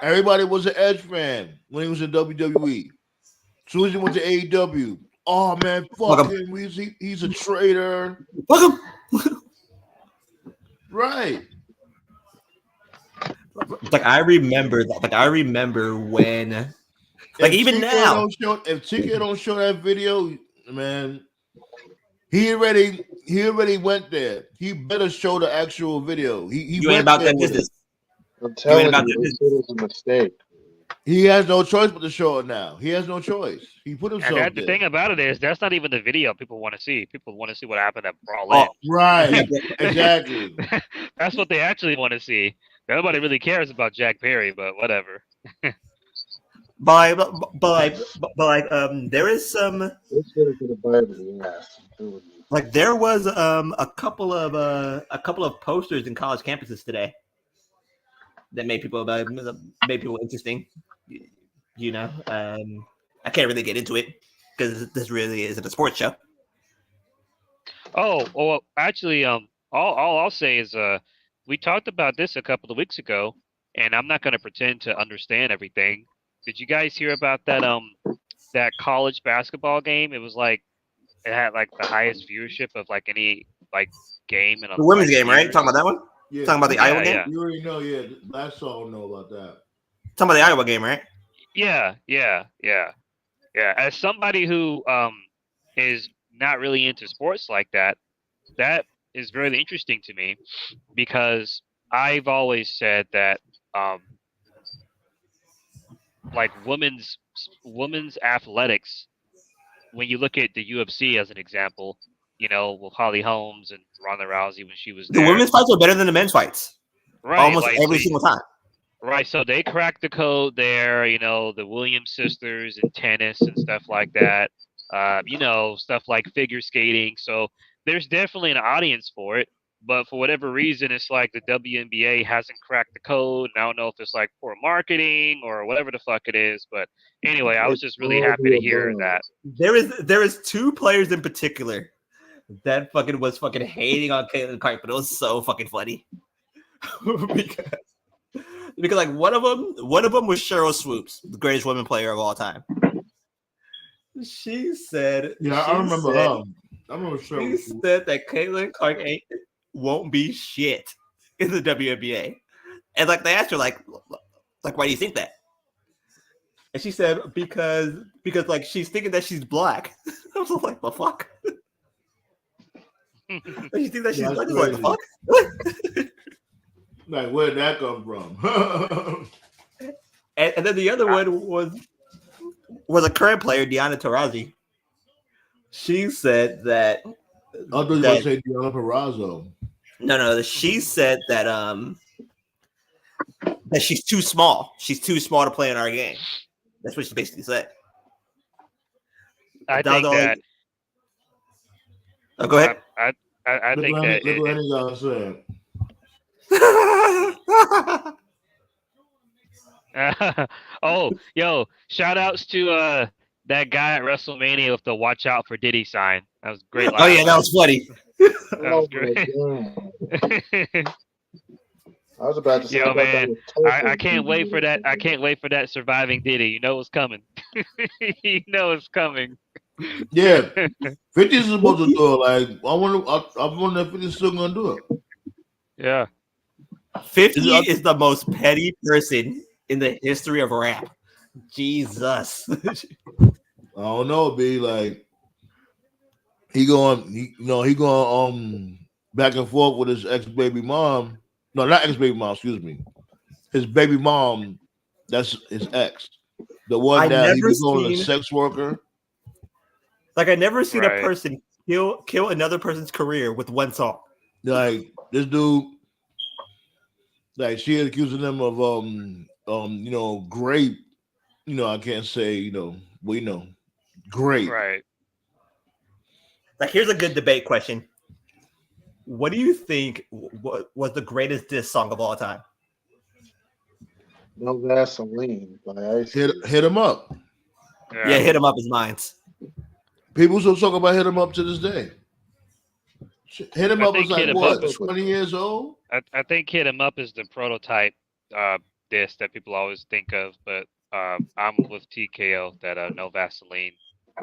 everybody was an Edge fan when he was in WWE. As soon as he went to AEW, oh man, fuck him. He's a traitor. Fuck him. Right. Like I remember when, like, even now, if TK don't show that video, man, He already went there. He better show the actual video. He You ain't went about there that with it. business. I'm telling about you, to- this shit is a mistake. He has no choice but to show it now. He has no choice. He put And himself the there. thing about it is, that's not even the video people want to see. People want to see what happened at Brawl Oh, In. Right. Exactly. That's what they actually want to see. Nobody really cares about Jack Perry, but whatever. But there is some This shit is gonna bite me in the ass. I'm telling you. like there was a couple of posters in college campuses today that made people interesting. You know, I can't really get into it because this really isn't a sports show. Oh, well, actually, all I'll say is, we talked about this a couple of weeks ago, and I'm not going to pretend to understand everything. Did you guys hear about that college basketball game? It was like it had like the highest viewership of like any like game in The women's like, game, right? years. Talking about that one? Yeah. Talking about the Iowa game? Yeah. You already know, yeah. Last all know about that. Talking about the Iowa game, right? Yeah. As somebody who is not really into sports like that, that is very interesting to me because I've always said that like women's athletics, when you look at the UFC as an example, you know, with Holly Holmes and Ronda Rousey when she was The there, women's fights are better than the men's fights. right? Almost like, every so single time. Right, so they cracked the code there, you know, the Williams sisters in tennis and stuff like that, you know, stuff like figure skating. So there's definitely an audience for it, but for whatever reason, it's like the WNBA hasn't cracked the code. And I don't know if it's like poor marketing or whatever the fuck it is, but anyway, I was just really happy to hear that. There is two players in particular that was hating on Caitlin Clark, but it was so fucking funny because like one of them was Cheryl Swoops, the greatest women player of all time. She said, I remember her. I remember Cheryl. She said that Caitlin Clark won't be shit in the WNBA, and like they asked her like why do you think that? And she said because like she's thinking that she's black. I was like, the fuck. You think that she's black? Like, the fuck? Like, where'd that come from? and then the other one was a current player, Deanna Taurasi. She said that. I thought you were going to say Deanna Purrazzo. No. She said that that she's too small. She's too small to play in our game. That's what she basically said. I think that. Oh, go ahead. I think that. Look what he got said. Oh, yo! Shout outs to that guy at Wrestlemania with the "Watch Out for Diddy" sign. That was great. Oh yeah, that was funny. That was great. I was about to say, yo, man, I can't wait for that. I can't wait for that surviving Diddy. You know it's coming. You know it's coming. Yeah, 50 is supposed to do it. Like I wonder if 50 is still gonna do it. Yeah. 50 is the most petty person in the history of rap. Jesus. I don't know, be like he going back and forth with his ex-baby mom. No, not ex-baby mom, excuse me. His baby mom, that's his ex. The one that he was going a sex worker. Like I never seen a person kill another person's career with one song. Like this dude, like she had accusing them of grape. I can't say, grape. Right. Like here's a good debate question. What do you think was the greatest diss song of all time? No Vaseline. Hit him up. Yeah, Hit him up is mine. People still talk about Hit him up to this day. Hit him up is like what, 20 years old? I think Hit him up is the prototype diss that people always think of, but I'm with TKO that No Vaseline.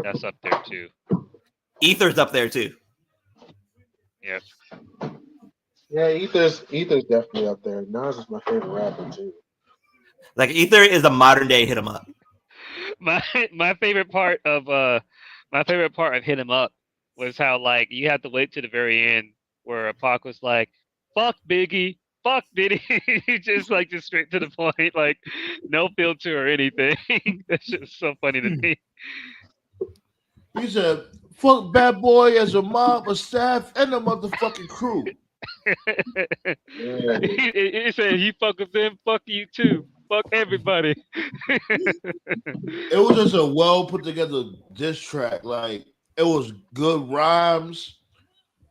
That's up there too. Ether's up there too. Yep. Yeah, Ether's definitely up there. Nas is my favorite rapper too. Like Ether is a modern day Hit 'em up. My favorite part of Hit 'em up was how like you had to wait to the very end where Pac was like, "Fuck Biggie, fuck Diddy," just straight to the point, like no filter or anything. That shit was so funny to me. He said, "Fuck Bad Boy as a mob, a staff, and a motherfucking crew." He said, "You fuck with them, fuck you too, fuck everybody." It was just a well put together diss track. Like it was good rhymes.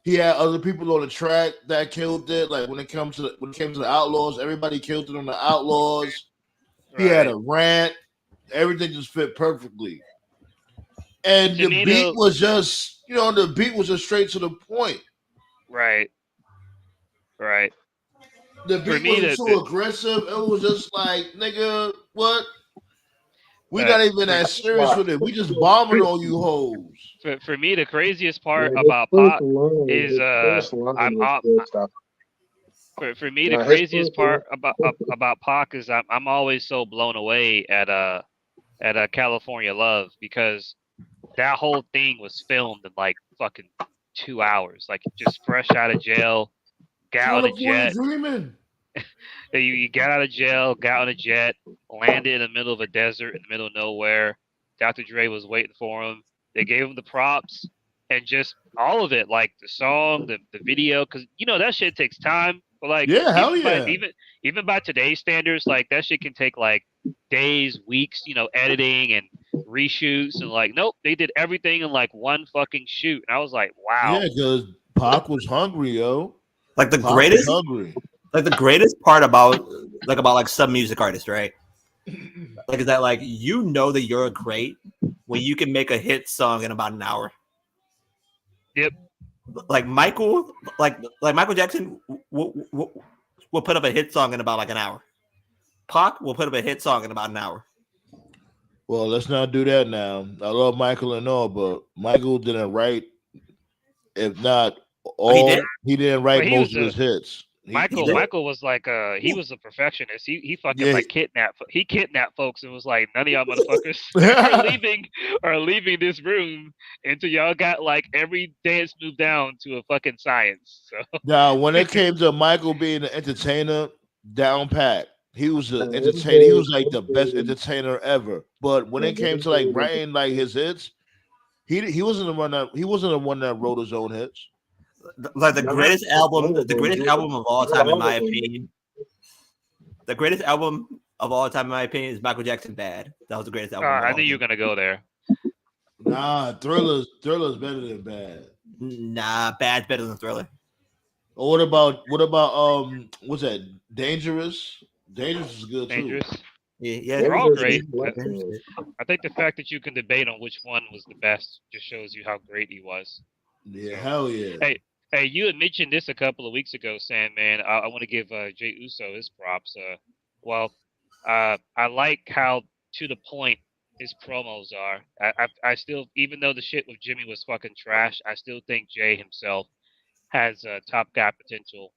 He had other people on the track that killed it. Like when it came to the Outlaws, everybody killed it on the Outlaws. He had a rant. Everything just fit perfectly. And the beat was just, straight to the point. Right. The beat wasn't too aggressive. It was just like, nigga, what? We're not even that serious with it. We just bombing on you hoes. For me, the craziest part about Pac is for me the craziest part about Pac is I'm always so blown away at California Love, because that whole thing was filmed in like fucking 2 hours, like just fresh out of jail, got on a jet. Dreaming. You got out of jail, got on a jet, landed in the middle of a desert in the middle of nowhere. Dr. Dre was waiting for him. They gave him the props and just all of it, like the song, the video, because that shit takes time. But like, even by today's standards, like that shit can take like days, weeks, editing and reshoots, and like, nope, they did everything in like one fucking shoot. And I was like, wow. Yeah, because Pac was hungry, yo. Like the Pac greatest. was hungry. Like the greatest part about some music artists, right? Like, is that like that you're great when you can make a hit song in about an hour. Yep. Like Michael Jackson will put up a hit song in about like an hour. Pac will put up a hit song in about an hour. Well, let's not do that now. I love Michael and all, but Michael didn't write. If not all, he didn't write most of his hits. Michael was like he was a perfectionist. He fucking kidnapped folks and was like, none of y'all motherfuckers are leaving this room until y'all got like every dance move down to a fucking science. So now when it came to Michael being an entertainer, down pat. He was an entertainer. He was like the best entertainer ever. But when it came to like writing like his hits, he wasn't the one that wrote his own hits. Like the greatest album of all time, in my opinion. The greatest album of all time, in my opinion, is Michael Jackson Bad. That was the greatest album. I knew you were gonna go there. Nah, Thriller's better than Bad. Nah, Bad's better than Thriller. Or what about what's that? Dangerous? Dangerous is good too. Yeah, they're all great. I think the fact that you can debate on which one was the best just shows you how great he was. Yeah, hell yeah. Hey, you had mentioned this a couple of weeks ago, Sandman. I want to give Jay Uso his props. I like how to the point his promos are. I still, even though the shit with Jimmy was fucking trash, I still think Jay himself has top guy potential.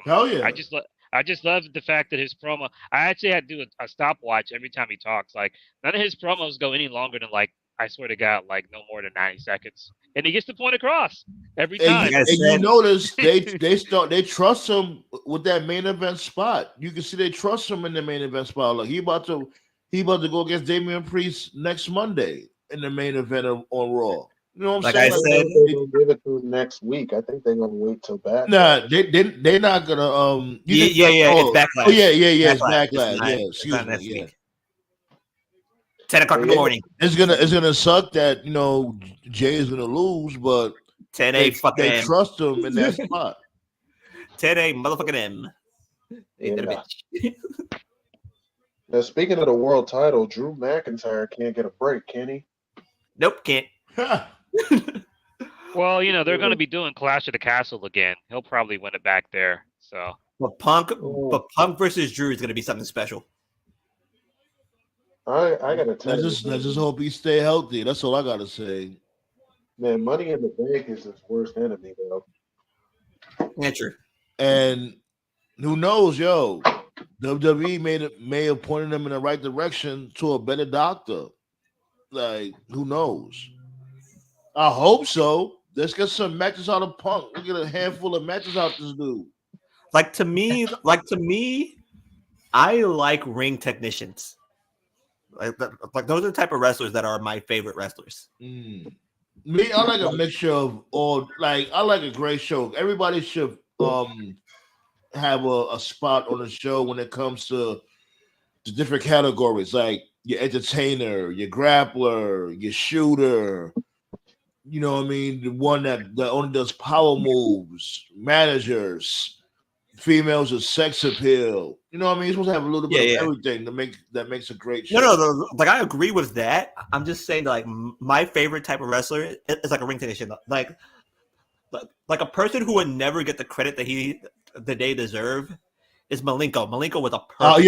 Hell yeah. I just love the fact that his promo. I actually had to do a stopwatch every time he talks. Like none of his promos go any longer than like, I swear to God, like no more than 90 seconds, and he gets the point across every time. And you notice they trust him with that main event spot. You can see they trust him in the main event spot. Like he about to go against Damian Priest next Monday in the main event on Raw. You know what I'm saying? I said, they're gonna give it to next week. I think they're gonna wait till back. Nah, they're not gonna. It's Backlash. Oh yeah, it's Backlash. Yeah, excuse me. Yeah. 10 o'clock in the morning. It's gonna suck that Jay is gonna lose, but 10 they fucking trust him in that spot. 10 motherfucking M. Yeah. Now speaking of the world title, Drew McIntyre can't get a break, can he? Nope, can't. Well, they're going to be doing Clash of the Castle again. He'll probably win it back there. So, but Punk versus Drew is going to be something special. I gotta tell you, let's just hope he stay healthy. That's all I gotta say. Man, Money in the Bank is his worst enemy, though. Yeah, true. And who knows, yo? WWE may have pointed him in the right direction to a better doctor. Like, who knows? I hope so. Let's get some matches out of Punk. We'll get a handful of matches out this dude. Like to me, I like ring technicians. Like those are the type of wrestlers that are my favorite wrestlers. Me, I like a mixture of all. Like I like a great show. Everybody should have a spot on the show when it comes to the different categories, like your entertainer, your grappler, your shooter. You know what I mean? The one that only does power moves, managers, females with sex appeal. You know what I mean? You're supposed to have a little bit of everything that makes a great show. No, like I agree with that. I'm just saying that, like, my favorite type of wrestler is like a ring technician. Like a person who would never get the credit that they deserve is Malenko. Malenko was a perfect.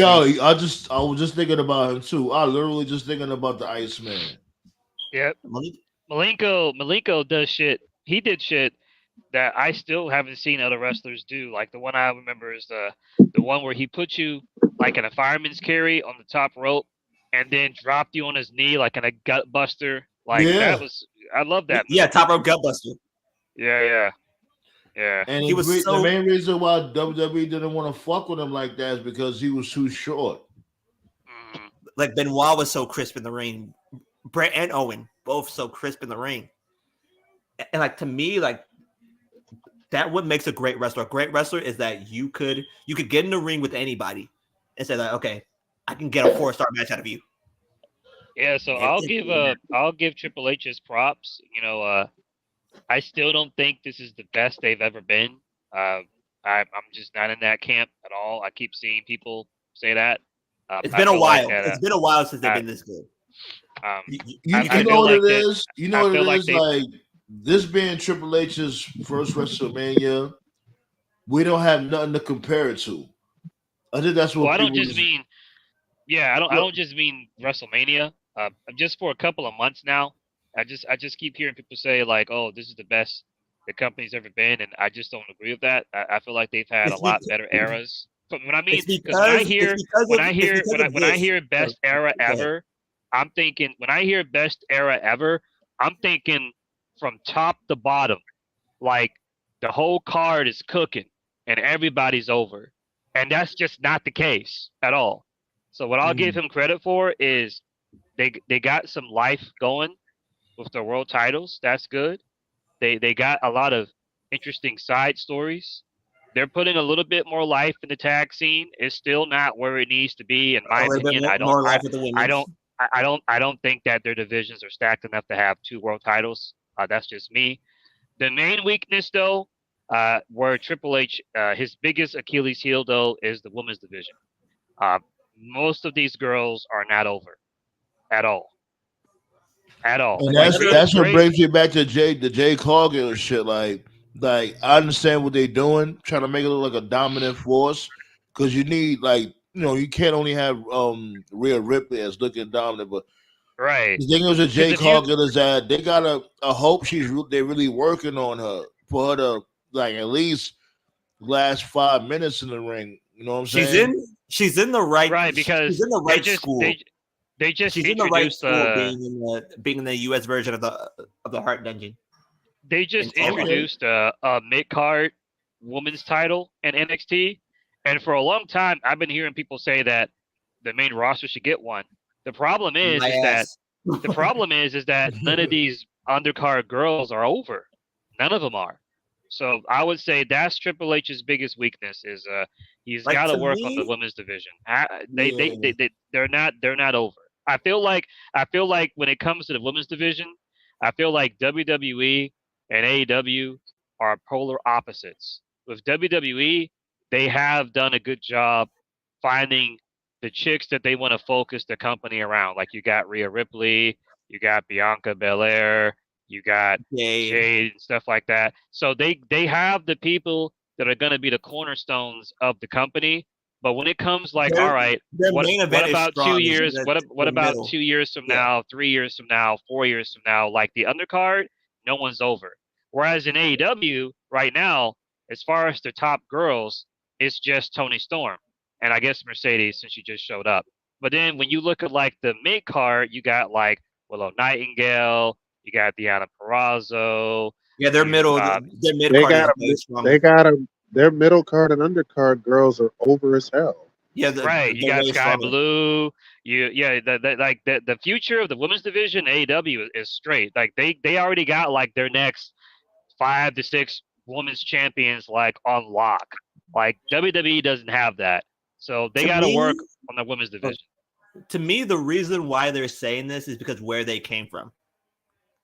I was just thinking about him too. I literally just thinking about the Iceman. Yep. Malenko does shit. He did shit that I still haven't seen other wrestlers do. Like the one I remember is the one where he put you like in a fireman's carry on the top rope and then dropped you on his knee like in a gut buster. Like that was, I love that. Yeah, top rope gut buster. Yeah. And the main reason why WWE didn't want to fuck with him like that is because he was too short. Like Benoit was so crisp in the ring. Brett and Owen both so crisp in the ring. And like to me, like that what makes a great wrestler. A great wrestler is that you could get in the ring with anybody and say like, okay, I can get a 4-star match out of you. Yeah, so I'll give Triple H his props. You know, I still don't think this is the best they've ever been. I'm just not in that camp at all. I keep seeing people say that. It's been a while. It's been a while since they've been this good. You know what it is? You know what it is? Like this being Triple H's first WrestleMania, we don't have nothing to compare it to. I think that's what. Well, I don't just mean WrestleMania. Just for a couple of months now, I just keep hearing people say like, "Oh, this is the best the company's ever been," and I just don't agree with that. I feel like they've had a lot better eras. But when I mean, because when I hear best era ever, I'm thinking when I hear best era ever, I'm thinking from top to bottom, like the whole card is cooking and everybody's over, and that's just not the case at all. So what I'll give him credit for is they got some life going with the world titles. That's good. They got a lot of interesting side stories. They're putting a little bit more life in the tag scene. It's still not where it needs to be, in my opinion. I don't think that their divisions are stacked enough to have 2 world titles. That's just me. The main weakness, though, where Triple H, his biggest Achilles heel, though, is the women's division. Most of these girls are not over at all. And that's what brings you back to the Jay Cargill and shit. Like I understand what they're doing, trying to make it look like a dominant force, because you need you can't only have Rhea Ripley as looking dominant, but right. The thing is with Jay Cargill is that they gotta hope they're really working on her for her to at least last 5 minutes in the ring. You know what I'm saying? She's in the right because she's in the right school. They just she's in the right school being in the US version of the Heart Dungeon. They just introduced a mid-card women's title in NXT, and for a long time, I've been hearing people say that the main roster should get one. The problem is that none of these undercard girls are over. None of them are. So I would say that's Triple H's biggest weakness is he's got to work on the women's division. They're not over. I feel like when it comes to the women's division, I feel like WWE and AEW are polar opposites. With WWE, they have done a good job finding the chicks that they want to focus the company around. Like you got Rhea Ripley, you got Bianca Belair, you got Jade and stuff like that. So they have the people that are going to be the cornerstones of the company. But when it comes all right, what about 2 years? What about 2 years from now, 3 years from now, 4 years from now? Like the undercard, no one's over. Whereas in AEW right now, as far as the top girls, it's just Toni Storm and I guess Mercedes since she just showed up. But then when you look at the mid card, you got Willow Nightingale, you got Deonna Purrazzo, Yeah, their mid They card is got way strong. their middle card and undercard girls are over as hell. Yeah, Right. You got Sky Blue. The future of the women's division AEW is straight. Like they already got like their next 5 to 6 women's champions like on lock. Like WWE doesn't have that, so they got to work on the women's division. To me, the reason why they're saying this is because where they came from.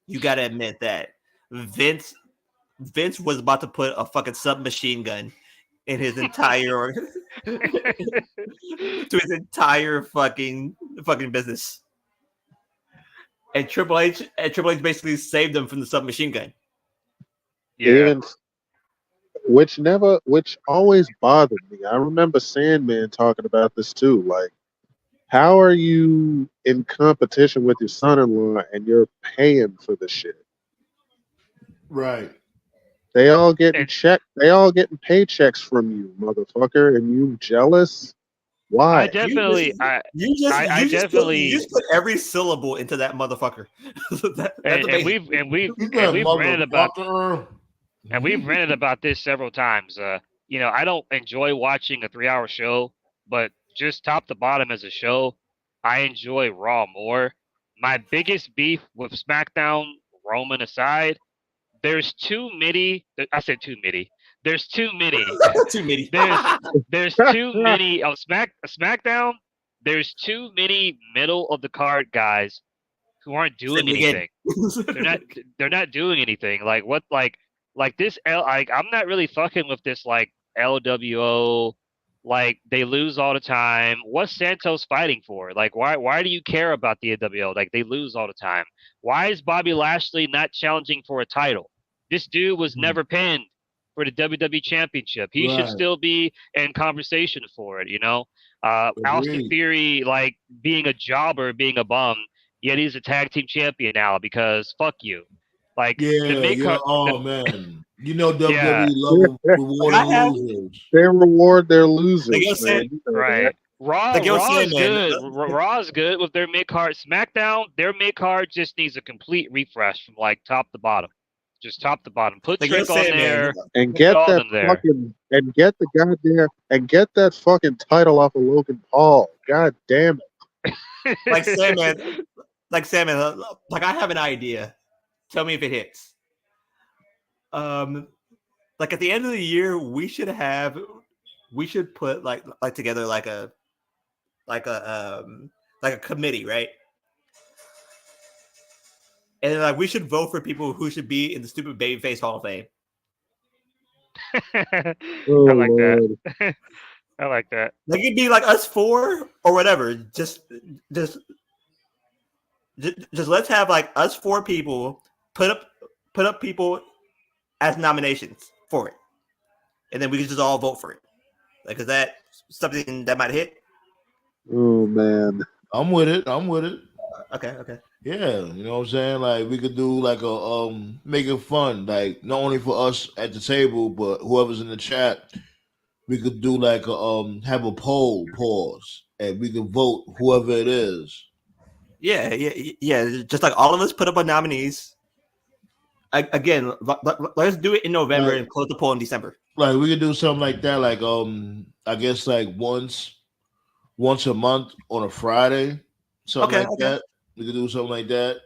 You got to admit that Vince was about to put a fucking submachine gun in his entire to his entire fucking business, and Triple H basically saved them from the submachine gun. Yeah. Which always bothered me. I remember Sandman talking about this too. Like, how are you in competition with your son-in-law and you're paying for the shit? Right. They all getting paychecks from you, motherfucker, and you jealous? Why? I definitely you just put every syllable into that motherfucker. We've ranted about this several times. You know, I don't enjoy watching a 3-hour show, but just top to bottom as a show, I enjoy Raw more. My biggest beef with SmackDown, Roman aside, there's too many. I said too many. There's too many. Too many. There's too many on SmackDown. There's too many middle of the card guys who aren't doing anything. They're not doing anything. Like what? Like this. I'm not really fucking with this. Like LWO. Like they lose all the time. What's Santos fighting for? Like why do you care about the NWO? Like they lose all the time. Why is Bobby Lashley not challenging for a title? This dude was never pinned for the WWE Championship. He should still be in conversation for it, you know? Austin Theory, like, being a jobber, being a bum, yet he's a tag team champion now because fuck you. Like, man. You know WWE love rewarding losers. They reward their losers, man. Right. Raw's good. Raw's good with their mid-card. SmackDown, their mid-card just needs a complete refresh from, like, top to bottom. Just top to bottom. Put Trick on there and get that fucking title off of Logan Paul. God damn it! Like Sandman, like I have an idea. Tell me if it hits. Like at the end of the year, we should put like together like a committee, right? And then, like, we should vote for people who should be in the stupid babyface Hall of Fame. I like that. I like that. Like it'd be like us 4 or whatever. Just let's have like us 4 people put up people as nominations for it, and then we can just all vote for it. Like, is that something that might hit? Oh man, I'm with it. Okay. Yeah, you know what I'm saying? Like we could do like a make it fun, like not only for us at the table, but whoever's in the chat. We could do like a have a poll pause, and we can vote whoever it is. Yeah. Just like all of us put up our nominees. Again, let's do it in November and close the poll in December. Like we could do something like that, like I guess like once a month on a Friday, something like that. We could do something like that.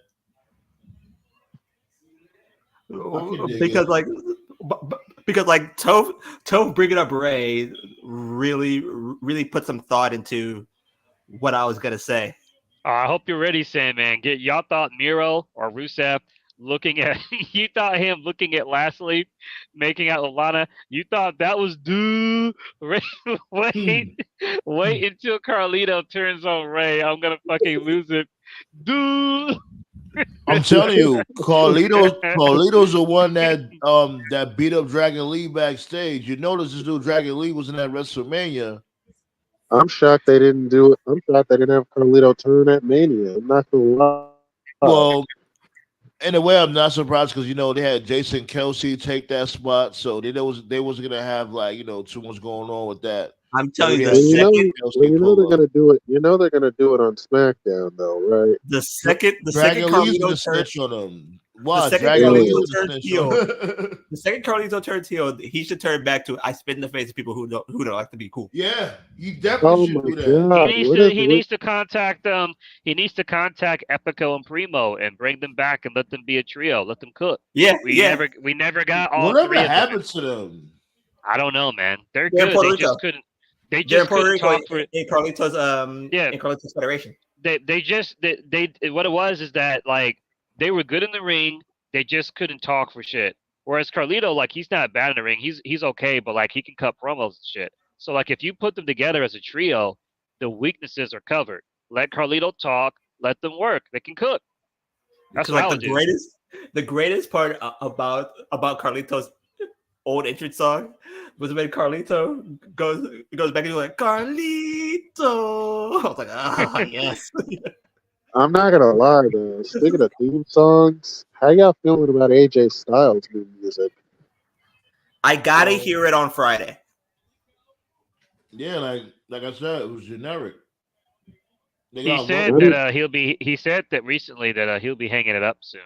Because Tove bringing up Ray really put some thought into what I was gonna say. I hope you're ready, Sandman. Y'all thought Miro or Rusev looking at Lashley making out with Lana. You thought that was wait until Carlito turns on Ray. I'm gonna fucking lose it. I'm telling you, Carlito's the one that beat up Dragon Lee backstage. You notice this dude Dragon Lee was in that WrestleMania. I'm shocked they didn't do it. I'm shocked they didn't have Carlito turn at Mania. I'm not gonna lie. Well, in a way, I'm not surprised because they had Jason Kelsey take that spot, so they wasn't gonna have too much going on with that. I'm telling you, they're gonna do it. They're gonna do it on SmackDown, though, right? The second Dragon Lee's gonna Carlito snitch on them. Wow, second Carlito turns heel, the second Carlito turns heel, he should turn back to I spit in the face of people who don't like to be cool. Yeah, you definitely should do that. He needs to contact he needs to contact Epico and Primo and bring them back and let them be a trio. Let them cook. Yeah, we never got all Whatever three of them. happened to them? I don't know, man. They're in good. Puerto They Rico. just couldn't. They They're in just Puerto couldn't Rico talk for in Carlito's in Carlito's Federation. They just they what it was is that like they were good in the ring. They just couldn't talk for shit. Whereas Carlito, like, he's not bad in the ring. He's okay, but like he can cut promos and shit. So like if you put them together as a trio, the weaknesses are covered. Let Carlito talk. Let them work. They can cook. That's what like I would do. The greatest part about Carlito's old entrance song was when Carlito goes back and he's like, Carlito. I was like, yes. I'm not gonna lie though. Speaking of theme songs, how y'all feeling about AJ Styles' new music? I gotta hear it on Friday. Yeah, like I said, it was generic. He said that He said that recently that he'll be hanging it up soon.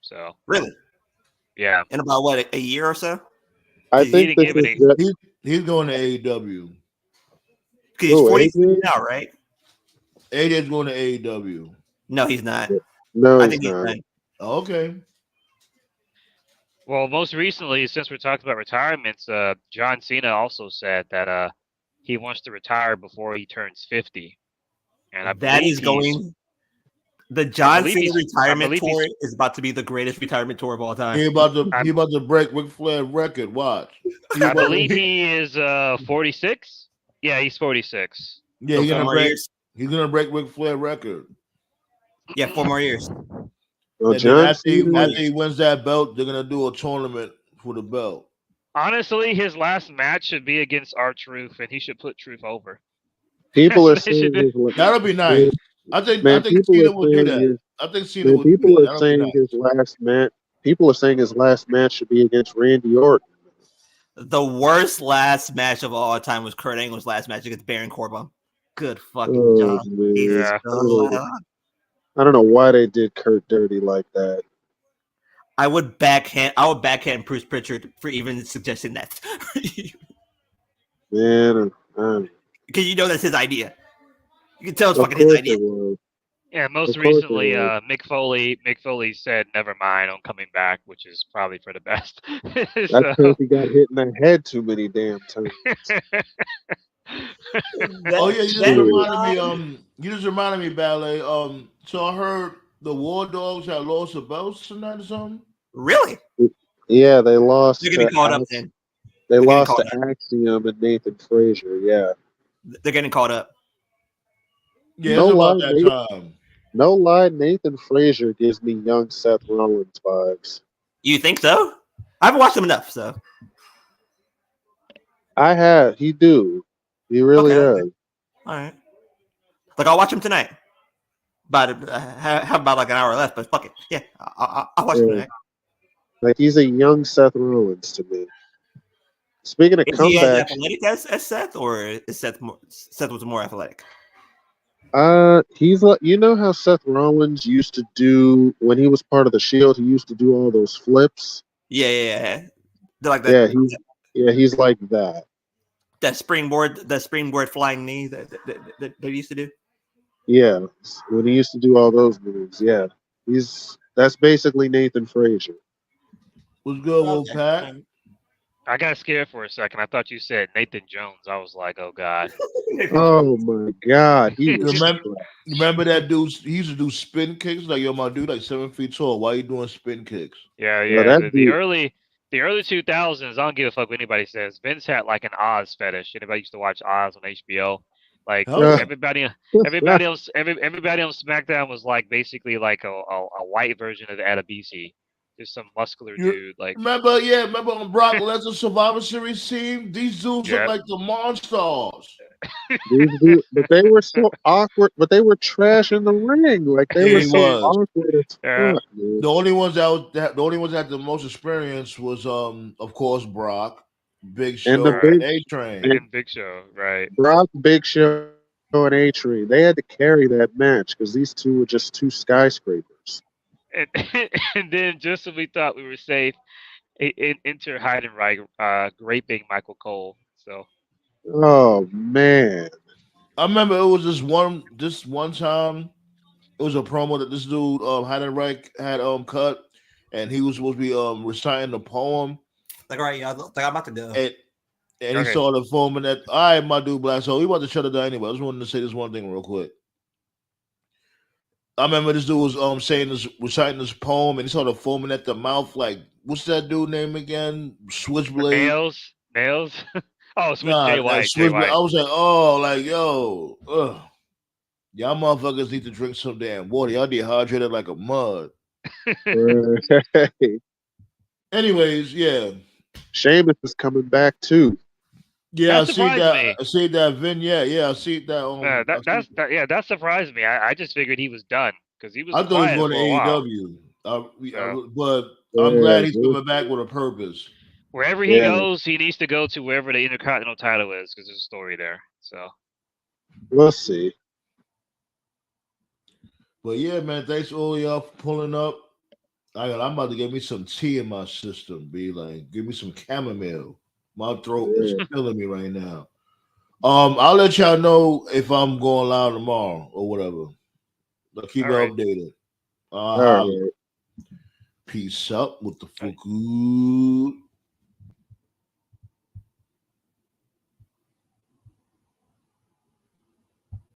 So really, yeah. In about what, a year or so? I think this is he's going to AEW. He's 46 now, right? AJ's going to AEW. No, he's not. No, I think he's not. Okay. Well, most recently, since we're talking about retirements, John Cena also said that he wants to retire before he turns 50. And that is going. The John Cena retirement tour is about to be the greatest retirement tour of all time. He about to break Ric Flair's record. Watch. I believe he is 46. Yeah, he's 46. Yeah, he's gonna break Ric Flair's record. Yeah, 4 more years. Well, after he wins that belt, they're gonna do a tournament for the belt. Honestly, his last match should be against R-Truth, and he should put Truth over. People are saying that'll be nice. I think Cena will do that. I think Cena will do that. People are saying his last match. People are saying his last match should be against Randy Orton. The worst last match of all time was Kurt Angle's last match against Baron Corbin. Good fucking job. Yeah. I don't know why they did Kurt dirty like that. I would backhand Bruce Pritchard for even suggesting that. Man, because you know that's his idea. You can tell it's fucking his idea. Yeah, most recently, Mick Foley said never mind on coming back, which is probably for the best. That's because he got hit in the head too many damn times. Oh yeah, you just reminded me, Ballet. So I heard the War Dogs had lost the belts tonight or something. Really? Yeah, they lost. They're gonna be caught up then. They lost to Axiom and Nathan Frazier. Yeah, they're getting caught up. Yeah, no lie, about that time. No lie, Nathan Frazier gives me young Seth Rollins vibes. You think so? I haven't watched him enough, so. I have. He do. He really does. Okay. All right. Like, I'll watch him tonight. But have about like an hour left, but fuck it. Yeah, I'll watch him tonight. Like, he's a young Seth Rollins to me. Speaking of comebacks, he as athletic as Seth, or is Seth was more athletic? He's like, you know how Seth Rollins used to do when he was part of the Shield. He used to do all those flips. Yeah. They're like that. He's like that. That springboard flying knee that they used to do. Yeah, when he used to do all those moves. Yeah, that's basically Nathan Frazier. What's good, Wolf Pat? I got scared for a second. I thought you said Nathan Jones. I was like, oh God. Oh my God. Remember that dude? He used to do spin kicks. Like, yo, my dude, like 7 feet tall. Why are you doing spin kicks? Yeah. The early 2000s. I don't give a fuck what anybody says. Vince had like an Oz fetish. Anybody used to watch Oz on HBO? Like everybody on SmackDown was like basically like a white version of Adebisi. Just some muscular dude. Like remember on Brock Lesnar Survivor Series team? These dudes look like the Monstars. But they were so awkward. But they were trash in the ring. Like they were so awkward as fuck. The only ones that had the most experience was of course Brock, Big Show, and A-Train. And Big Show, right? Brock, Big Show, and A-Train. They had to carry that match because these two were just two skyscrapers. and then just when we thought we were safe, enter Heidenreich raping Michael Cole. So Oh man. I remember it was this one time. It was a promo that this dude Heidenreich had cut, and he was supposed to be reciting the poem. Like, all right, y'all, like I'm about to go. And he Okay. saw the foam and that. All right, my dude, Black. So he about to shut it down anyway. I just wanted to say this one thing real quick. I remember this dude was reciting this poem, and he saw the foaming at the mouth. Like, what's that dude name again? Switchblade. Nails. Oh, Switch Nah, Jay that White. Jay Switchblade. White. I was like, oh, like yo, y'all motherfuckers need to drink some damn water. Y'all dehydrated like a mud. Anyways, yeah. Sheamus is coming back too. Yeah, That surprised me. I see that vignette. Yeah, I see that. That surprised me. I just figured he was done because he was. I thought he was quiet going for a to while. AEW. But I'm glad he's coming back with a purpose. Wherever he goes, he needs to go to wherever the Intercontinental title is because there's a story there. So we'll see. But yeah, man, thanks all y'all for pulling up. I'm about to get me some tea in my system. Be like, give me some chamomile. My throat is killing me right now. I'll let y'all know if I'm going live tomorrow or whatever. I'll keep it updated. All right. Peace out with the fuck.